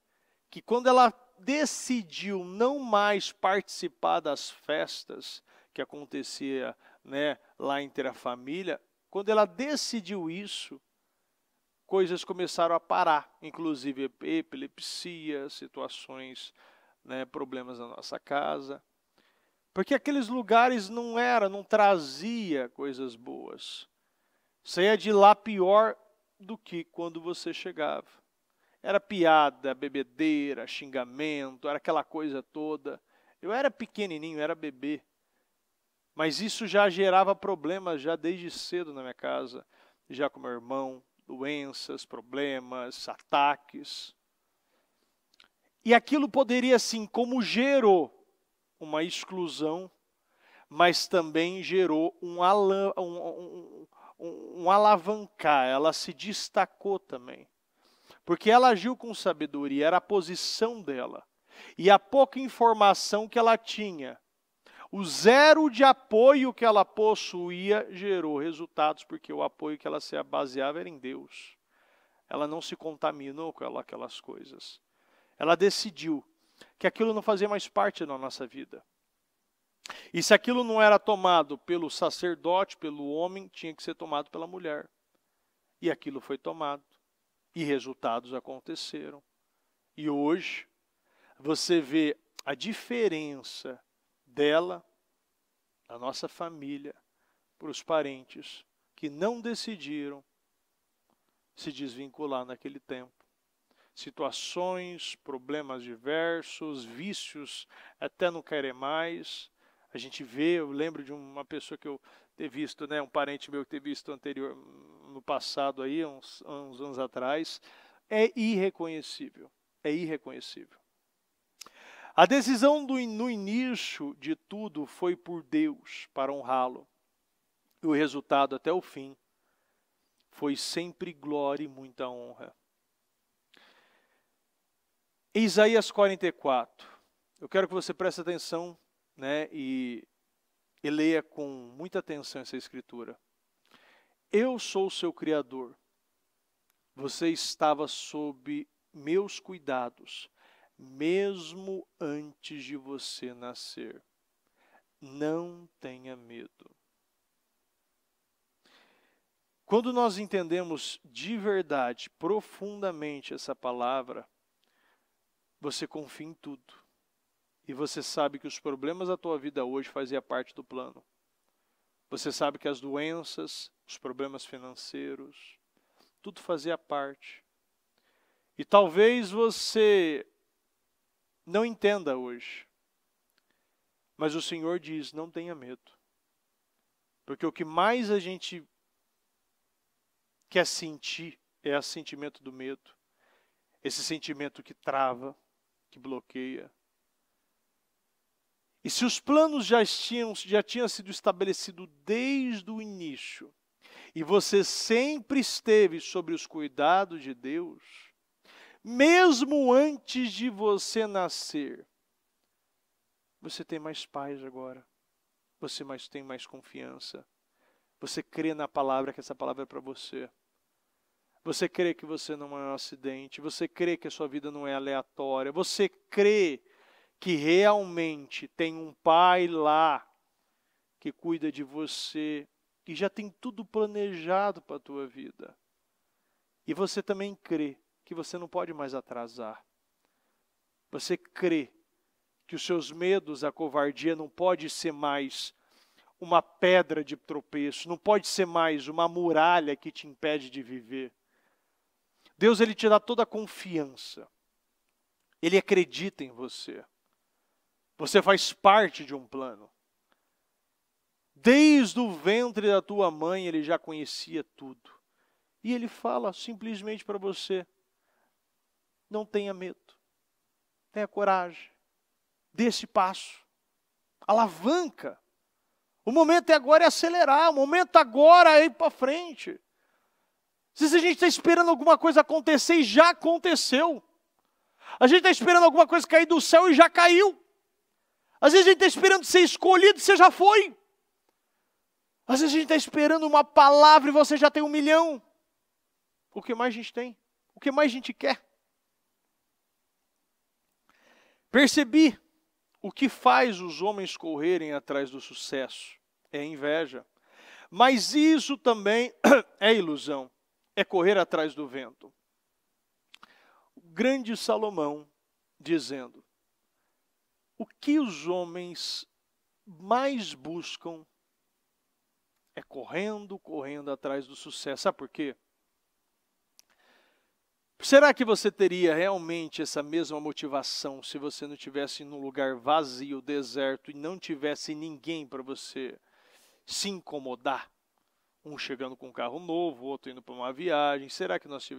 A: que quando ela decidiu não mais participar das festas que acontecia, lá entre a família, quando ela decidiu isso, coisas começaram a parar, inclusive epilepsia, situações, problemas na nossa casa. Porque aqueles lugares não trazia coisas boas. Saía de lá pior do que quando você chegava. Era piada, bebedeira, xingamento, era aquela coisa toda. Eu era pequenininho, era bebê. Mas isso já gerava problemas já desde cedo na minha casa. Já com meu irmão, doenças, problemas, ataques. E aquilo poderia, assim, como gerou uma exclusão, mas também gerou um alavancar, ela se destacou também. Porque ela agiu com sabedoria, era a posição dela. E a pouca informação que ela tinha, o zero de apoio que ela possuía, gerou resultados, porque o apoio que ela se baseava era em Deus. Ela não se contaminou com aquelas coisas. Ela decidiu que aquilo não fazia mais parte da nossa vida. E se aquilo não era tomado pelo sacerdote, pelo homem, tinha que ser tomado pela mulher. E aquilo foi tomado. E resultados aconteceram. E hoje, você vê a diferença dela, da nossa família, para os parentes que não decidiram se desvincular naquele tempo. Situações, problemas diversos, vícios, até não querer mais. A gente vê, eu lembro de uma pessoa que eu ter visto, né, um parente meu que ter visto anterior, no passado aí, uns anos atrás, é irreconhecível. É irreconhecível. A decisão no início de tudo foi por Deus, para honrá-lo. E o resultado até o fim foi sempre glória e muita honra. Em Isaías 44, eu quero que você preste atenção, né, e leia com muita atenção essa escritura. Eu sou o seu Criador. Você estava sob meus cuidados, mesmo antes de você nascer. Não tenha medo. Quando nós entendemos de verdade, profundamente essa palavra, você confia em tudo. E você sabe que os problemas da tua vida hoje faziam parte do plano. Você sabe que as doenças, os problemas financeiros, tudo fazia parte. E talvez você não entenda hoje. Mas o Senhor diz, não tenha medo. Porque o que mais a gente quer sentir é o sentimento do medo. Esse sentimento que trava, que bloqueia. E se os planos já tinham sido estabelecidos desde o início, e você sempre esteve sob os cuidados de Deus, mesmo antes de você nascer, você tem mais paz agora. Você tem mais confiança. Você crê na palavra, que essa palavra é para você. Você crê que você não é um acidente. Você crê que a sua vida não é aleatória. Você crê que realmente tem um pai lá que cuida de você, que já tem tudo planejado para a tua vida. E você também crê que você não pode mais atrasar. Você crê que os seus medos, a covardia não pode ser mais uma pedra de tropeço, não pode ser mais uma muralha que te impede de viver. Deus, Ele te dá toda a confiança. Ele acredita em você. Você faz parte de um plano. Desde o ventre da tua mãe, Ele já conhecia tudo. E Ele fala simplesmente para você, não tenha medo. Tenha coragem. Dê esse passo. Alavanca. O momento agora é acelerar. O momento agora é ir para frente. Se a gente está esperando alguma coisa acontecer e já aconteceu. A gente está esperando alguma coisa cair do céu e já caiu. Às vezes a gente está esperando ser escolhido e você já foi. Às vezes a gente está esperando uma palavra e você já tem 1 milhão. O que mais a gente tem? O que mais a gente quer? Percebi o que faz os homens correrem atrás do sucesso. É a inveja. Mas isso também é ilusão. É correr atrás do vento. O grande Salomão dizendo, o que os homens mais buscam é correndo atrás do sucesso. Sabe por quê? Será que você teria realmente essa mesma motivação se você não estivesse num lugar vazio, deserto, e não tivesse ninguém para você se incomodar? Um chegando com um carro novo, outro indo para uma viagem. Será que nós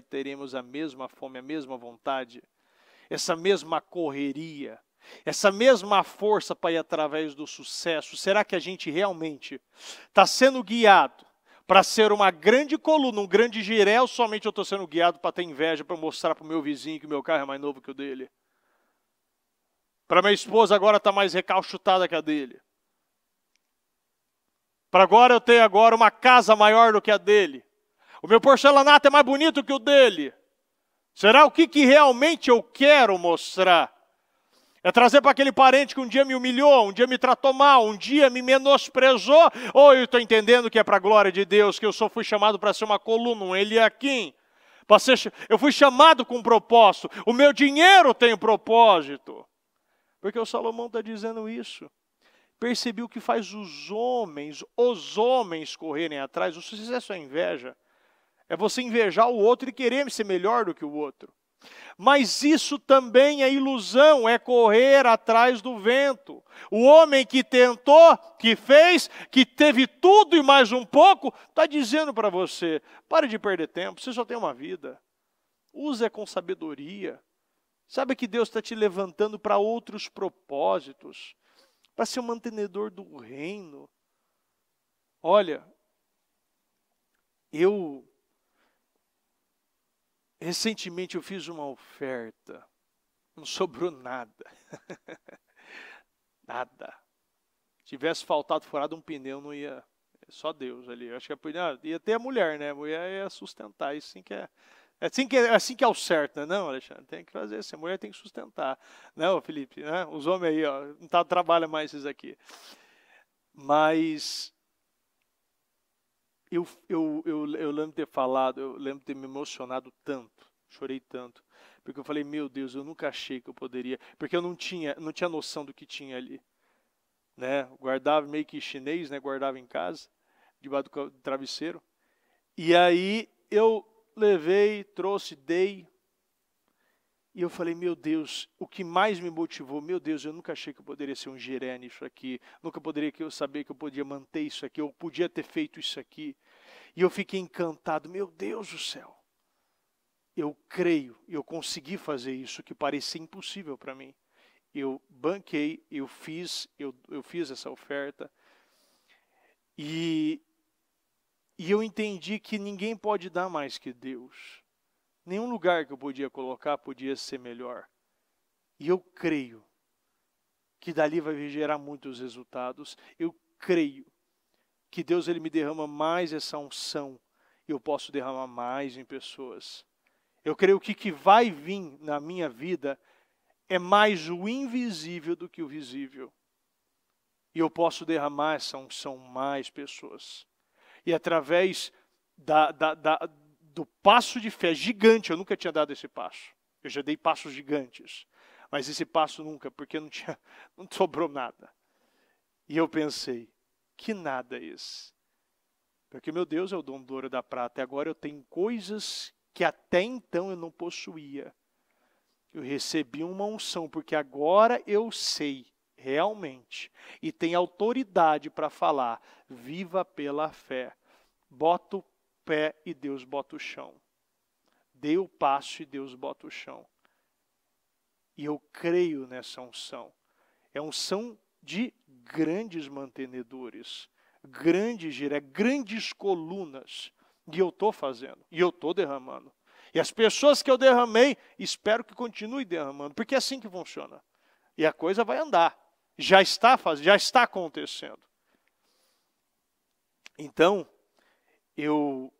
A: teremos a mesma fome, a mesma vontade? Essa mesma correria? Essa mesma força para ir através do sucesso? Será que a gente realmente está sendo guiado para ser uma grande coluna, um grande jirel, somente eu estou sendo guiado para ter inveja, para mostrar para o meu vizinho que o meu carro é mais novo que o dele. Para minha esposa agora está mais recalchutada que a dele. Para agora eu ter agora uma casa maior do que a dele. O meu porcelanato é mais bonito que o dele. Será o que realmente eu quero mostrar? É trazer para aquele parente que um dia me humilhou, um dia me tratou mal, um dia me menosprezou, ou eu estou entendendo que é para a glória de Deus, que eu só fui chamado para ser uma coluna, um Eliaquim. Eu fui chamado com um propósito, o meu dinheiro tem um propósito. Porque o Salomão está dizendo isso. Percebi o que faz os homens correrem atrás. O sucesso é a inveja. É você invejar o outro e querer ser melhor do que o outro. Mas isso também é ilusão, é correr atrás do vento. O homem que tentou, que fez, que teve tudo e mais um pouco, está dizendo para você, pare de perder tempo, você só tem uma vida. Use-a com sabedoria. Sabe que Deus está te levantando para outros propósitos, para ser um mantenedor do reino. Olha, recentemente eu fiz uma oferta, não sobrou nada. Nada. Se tivesse faltado furado um pneu, não ia, só Deus ali. Eu acho que ia ter a mulher, né? A mulher ia sustentar, isso sim que é. Assim que é o certo, né? Não, Alexandre, tem que fazer assim, a mulher tem que sustentar. Não, Felipe, né? Os homens aí, ó, não trabalham mais esses aqui. Mas eu lembro de ter falado, eu lembro de ter me emocionado tanto, chorei tanto, porque eu falei, meu Deus, eu nunca achei que eu poderia, porque eu não tinha noção do que tinha ali. Né? Guardava meio que chinês, né? Guardava em casa, debaixo do travesseiro. E aí eu levei, trouxe, dei. E eu falei, meu Deus, o que mais me motivou, meu Deus, eu nunca achei que eu poderia ser um geré nisso aqui. Nunca poderia saber que eu podia manter isso aqui, eu podia ter feito isso aqui. E eu fiquei encantado, meu Deus do céu. Eu creio, eu consegui fazer isso que parecia impossível para mim. Eu banquei, eu fiz essa oferta. E eu entendi que ninguém pode dar mais que Deus. Nenhum lugar que eu podia colocar podia ser melhor. E eu creio que dali vai gerar muitos resultados. Eu creio que Deus ele me derrama mais essa unção e eu posso derramar mais em pessoas. Eu creio que o que vai vir na minha vida é mais o invisível do que o visível. E eu posso derramar essa unção mais pessoas. E através do passo de fé gigante, eu nunca tinha dado esse passo. Eu já dei passos gigantes. Mas esse passo nunca, porque não sobrou nada. E eu pensei, que nada é esse? Porque meu Deus é o dono do ouro e da prata. E agora eu tenho coisas que até então eu não possuía. Eu recebi uma unção, porque agora eu sei realmente. E tenho autoridade para falar. Viva pela fé. Bota o pé e Deus bota o chão. Dê o passo e Deus bota o chão. E eu creio nessa unção. É unção de grandes mantenedores, grandes colunas. E eu estou fazendo, e eu estou derramando. E as pessoas que eu derramei, espero que continue derramando, porque é assim que funciona. E a coisa vai andar. Já está acontecendo. Então, eu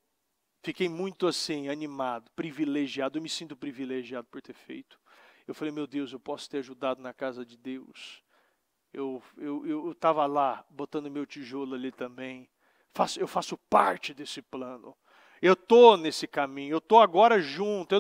A: fiquei muito assim, animado, privilegiado. Eu me sinto privilegiado por ter feito. Eu falei, meu Deus, eu posso ter ajudado na casa de Deus. Eu estava lá, botando meu tijolo ali também. Eu faço parte desse plano. Eu estou nesse caminho, eu estou agora junto,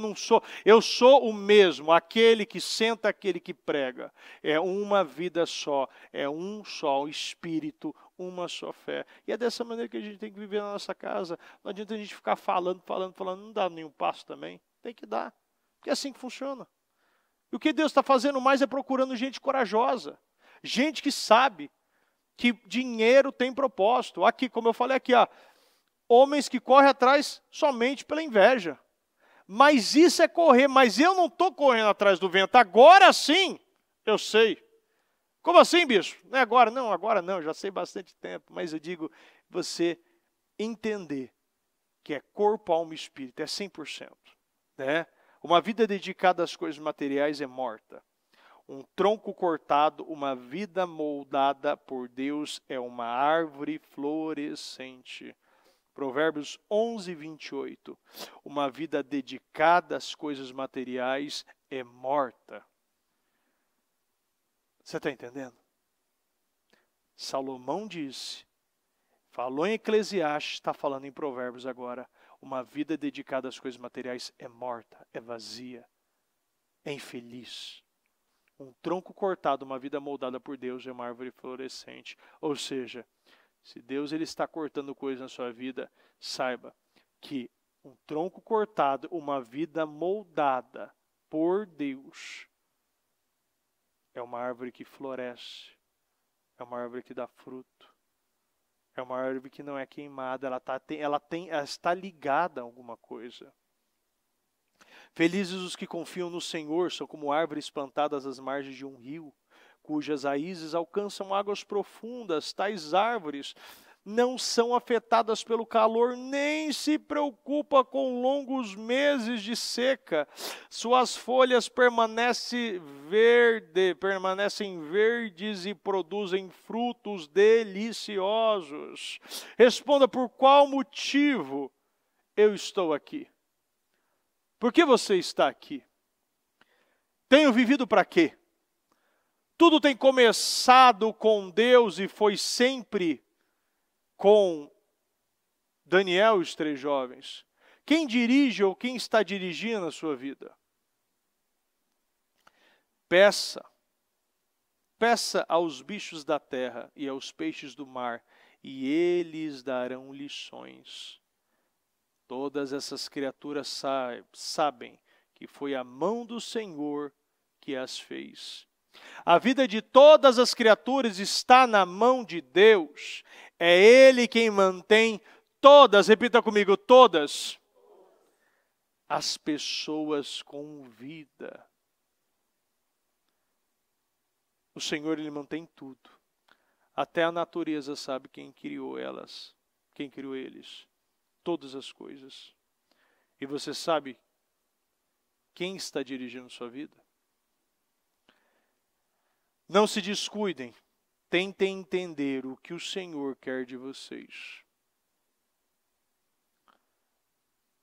A: eu sou o mesmo, aquele que senta, aquele que prega. É uma vida só, é um só Espírito, uma só fé. E é dessa maneira que a gente tem que viver na nossa casa. Não adianta a gente ficar falando, não dá nenhum passo também. Tem que dar, porque é assim que funciona. E o que Deus está fazendo mais é procurando gente corajosa, gente que sabe que dinheiro tem propósito. Aqui, como eu falei aqui, ó, homens que correm atrás somente pela inveja. Mas isso é correr, mas eu não estou correndo atrás do vento. Agora sim, eu sei. Como assim, bicho? Não é agora? Não, agora não, já sei bastante tempo. Mas eu digo, você entender que é corpo, alma e espírito, é 100%. Né? Uma vida dedicada às coisas materiais é morta. Um tronco cortado, uma vida moldada por Deus é uma árvore florescente. Provérbios 11, 28. Uma vida dedicada às coisas materiais é morta. Você está entendendo? Salomão disse, falou em Eclesiastes, está falando em Provérbios agora. Uma vida dedicada às coisas materiais é morta, é vazia, é infeliz. Um tronco cortado, uma vida moldada por Deus é uma árvore florescente. Ou seja, se Deus ele está cortando coisas na sua vida, saiba que um tronco cortado, uma vida moldada por Deus, é uma árvore que floresce, é uma árvore que dá fruto, é uma árvore que não é queimada, ela está ligada a alguma coisa. Felizes os que confiam no Senhor, são como árvores plantadas às margens de um rio, cujas raízes alcançam águas profundas. Tais árvores não são afetadas pelo calor, nem se preocupam com longos meses de seca. Suas folhas permanecem verdes e produzem frutos deliciosos. Responda, por qual motivo eu estou aqui? Por que você está aqui? Tenho vivido para quê? Tudo tem começado com Deus e foi sempre com Daniel e os 3 jovens. Quem dirige ou quem está dirigindo a sua vida? Peça aos bichos da terra e aos peixes do mar, e eles darão lições. Todas essas criaturas sabem que foi a mão do Senhor que as fez. A vida de todas as criaturas está na mão de Deus. É Ele quem mantém todas, repita comigo, todas as pessoas com vida. O Senhor, Ele mantém tudo. Até a natureza sabe quem criou elas, quem criou eles. Todas as coisas. E você sabe quem está dirigindo sua vida? Não se descuidem. Tentem entender o que o Senhor quer de vocês.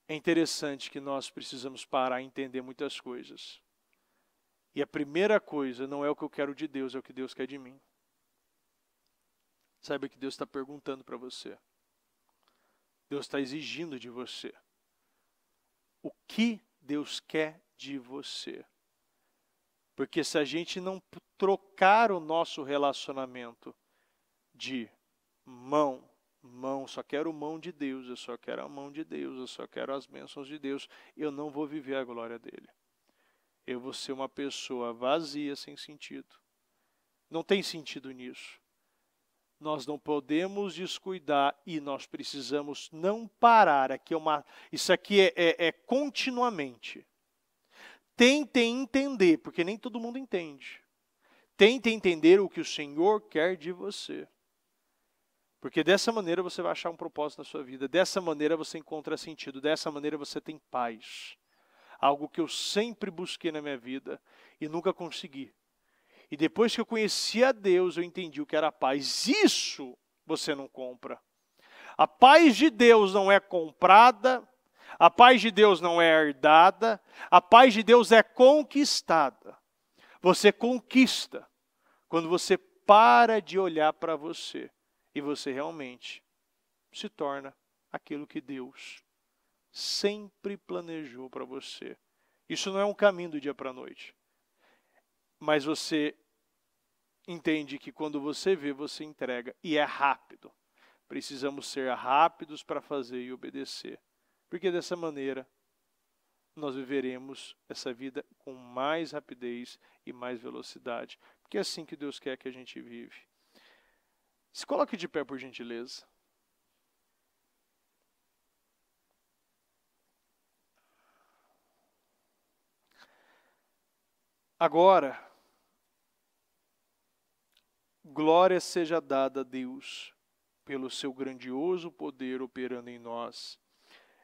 A: É interessante que nós precisamos parar e entender muitas coisas. E a primeira coisa não é o que eu quero de Deus, é o que Deus quer de mim. Saiba que Deus está perguntando para você. Deus está exigindo de você. O que Deus quer de você? Porque se a gente não trocar o nosso relacionamento de mão, só quero mão de Deus, eu só quero a mão de Deus, eu só quero as bênçãos de Deus, eu não vou viver a glória dele. Eu vou ser uma pessoa vazia, sem sentido. Não tem sentido nisso. Nós não podemos descuidar e nós precisamos não parar. Isso aqui é continuamente. Tentem entender, porque nem todo mundo entende. Tentem entender o que o Senhor quer de você. Porque dessa maneira você vai achar um propósito na sua vida. Dessa maneira você encontra sentido. Dessa maneira você tem paz. Algo que eu sempre busquei na minha vida e nunca consegui. E depois que eu conheci a Deus, eu entendi o que era paz. Isso você não compra. A paz de Deus não é comprada. A paz de Deus não é herdada. A paz de Deus é conquistada. Você conquista quando você para de olhar para você. E você realmente se torna aquilo que Deus sempre planejou para você. Isso não é um caminho do dia para a noite. Mas você entende que quando você vê, você entrega. E é rápido. Precisamos ser rápidos para fazer e obedecer. Porque dessa maneira, nós viveremos essa vida com mais rapidez e mais velocidade. Porque é assim que Deus quer que a gente vive. Se coloque de pé, por gentileza. Agora, glória seja dada a Deus pelo seu grandioso poder operando em nós,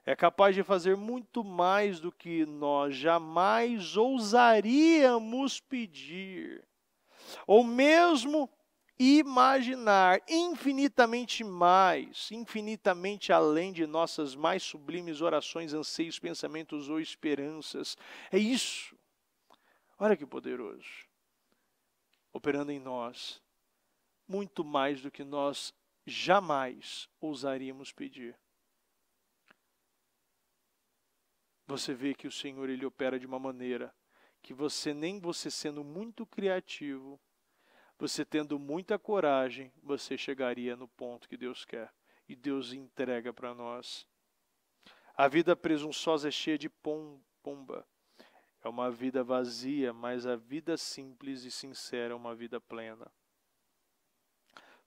A: é capaz de fazer muito mais do que nós jamais ousaríamos pedir, ou mesmo imaginar, infinitamente mais, infinitamente além de nossas mais sublimes orações, anseios, pensamentos ou esperanças. É isso. Olha que poderoso. Operando em nós, muito mais do que nós jamais ousaríamos pedir. Você vê que o Senhor, Ele opera de uma maneira que nem você sendo muito criativo, você tendo muita coragem, você chegaria no ponto que Deus quer. E Deus entrega para nós. A vida presunçosa é cheia de pomba. É uma vida vazia, mas a vida simples e sincera é uma vida plena.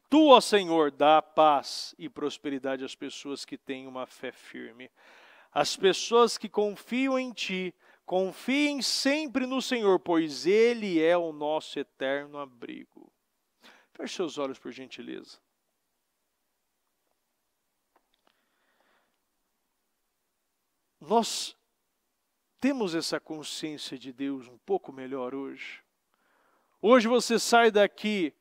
A: Tu, ó Senhor, dá paz e prosperidade às pessoas que têm uma fé firme. As pessoas que confiam em Ti, confiem sempre no Senhor, pois Ele é o nosso eterno abrigo. Feche seus olhos, por gentileza. Nós temos essa consciência de Deus um pouco melhor hoje. Hoje você sai daqui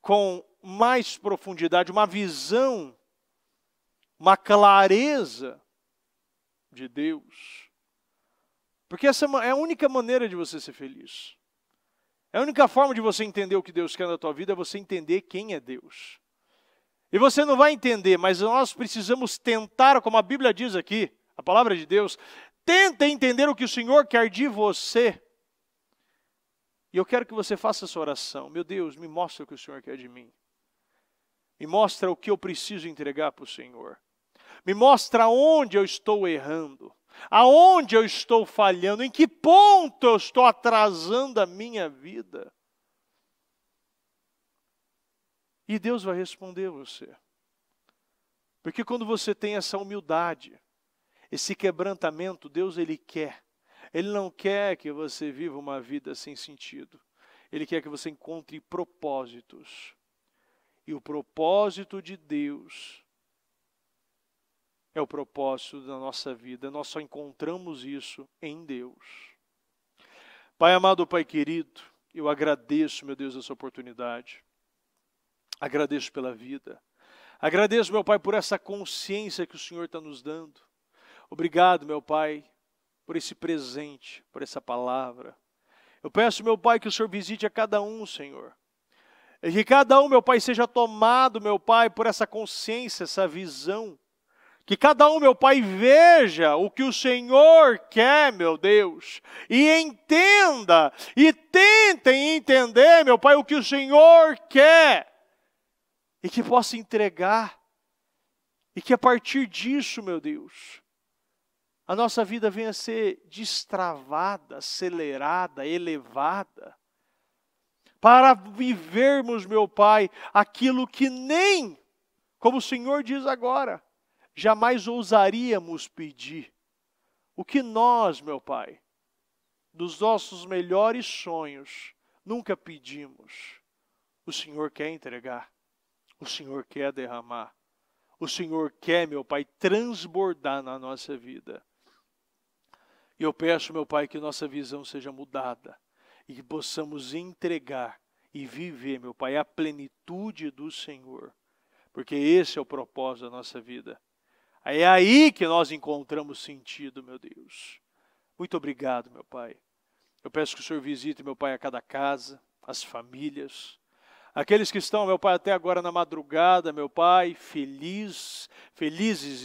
A: com mais profundidade, uma visão, uma clareza de Deus. Porque essa é a única maneira de você ser feliz. É a única forma de você entender o que Deus quer na tua vida, é você entender quem é Deus. E você não vai entender, mas nós precisamos tentar, como a Bíblia diz aqui, a palavra de Deus, tenta entender o que o Senhor quer de você. E eu quero que você faça essa oração. Meu Deus, me mostra o que o Senhor quer de mim. Me mostra o que eu preciso entregar para o Senhor. Me mostra onde eu estou errando. Aonde eu estou falhando. Em que ponto eu estou atrasando a minha vida. E Deus vai responder você. Porque quando você tem essa humildade, esse quebrantamento, Deus, Ele quer. Ele não quer que você viva uma vida sem sentido. Ele quer que você encontre propósitos. E o propósito de Deus é o propósito da nossa vida. Nós só encontramos isso em Deus. Pai amado, Pai querido, eu agradeço, meu Deus, essa oportunidade. Agradeço pela vida. Agradeço, meu Pai, por essa consciência que o Senhor está nos dando. Obrigado, meu Pai, por esse presente, por essa palavra. Eu peço, meu Pai, que o Senhor visite a cada um, Senhor. E que cada um, meu Pai, seja tomado, meu Pai, por essa consciência, essa visão. Que cada um, meu Pai, veja o que o Senhor quer, meu Deus. E entenda, e tentem entender, meu Pai, o que o Senhor quer. E que possa entregar. E que a partir disso, meu Deus, a nossa vida venha a ser destravada, acelerada, elevada. Para vivermos, meu Pai, aquilo que nem, como o Senhor diz agora, jamais ousaríamos pedir. O que nós, meu Pai, dos nossos melhores sonhos, nunca pedimos. O Senhor quer entregar. O Senhor quer derramar. O Senhor quer, meu Pai, transbordar na nossa vida. E eu peço, meu Pai, que nossa visão seja mudada. E que possamos entregar e viver, meu Pai, a plenitude do Senhor. Porque esse é o propósito da nossa vida. É aí que nós encontramos sentido, meu Deus. Muito obrigado, meu Pai. Eu peço que o Senhor visite, meu Pai, a cada casa, as famílias. Aqueles que estão, meu Pai, até agora na madrugada, meu Pai, felizes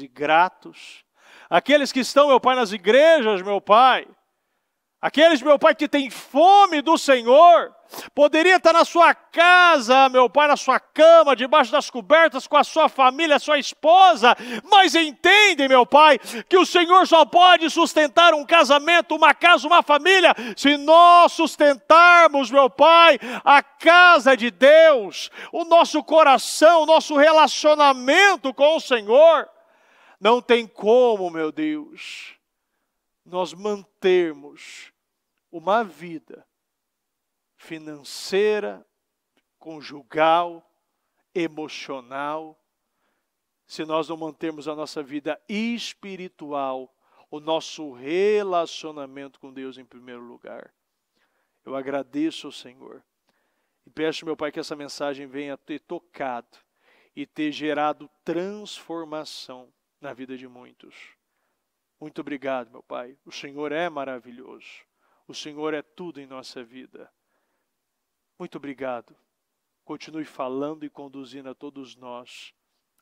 A: e gratos. Aqueles que estão, meu Pai, nas igrejas, meu Pai. Aqueles, meu Pai, que têm fome do Senhor, poderia estar na sua casa, meu Pai, na sua cama, debaixo das cobertas, com a sua família, a sua esposa, mas entendem, meu Pai, que o Senhor só pode sustentar um casamento, uma casa, uma família, se nós sustentarmos, meu Pai, a casa de Deus, o nosso coração, o nosso relacionamento com o Senhor. Não tem como, meu Deus, nós mantermos uma vida financeira, conjugal, emocional, se nós não mantermos a nossa vida espiritual, o nosso relacionamento com Deus em primeiro lugar. Eu agradeço ao Senhor e peço, meu Pai, que essa mensagem venha ter tocado e ter gerado transformação na vida de muitos. Muito obrigado, meu Pai. O Senhor é maravilhoso. O Senhor é tudo em nossa vida. Muito obrigado. Continue falando e conduzindo a todos nós.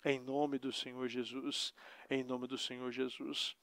A: Em nome do Senhor Jesus. Em nome do Senhor Jesus.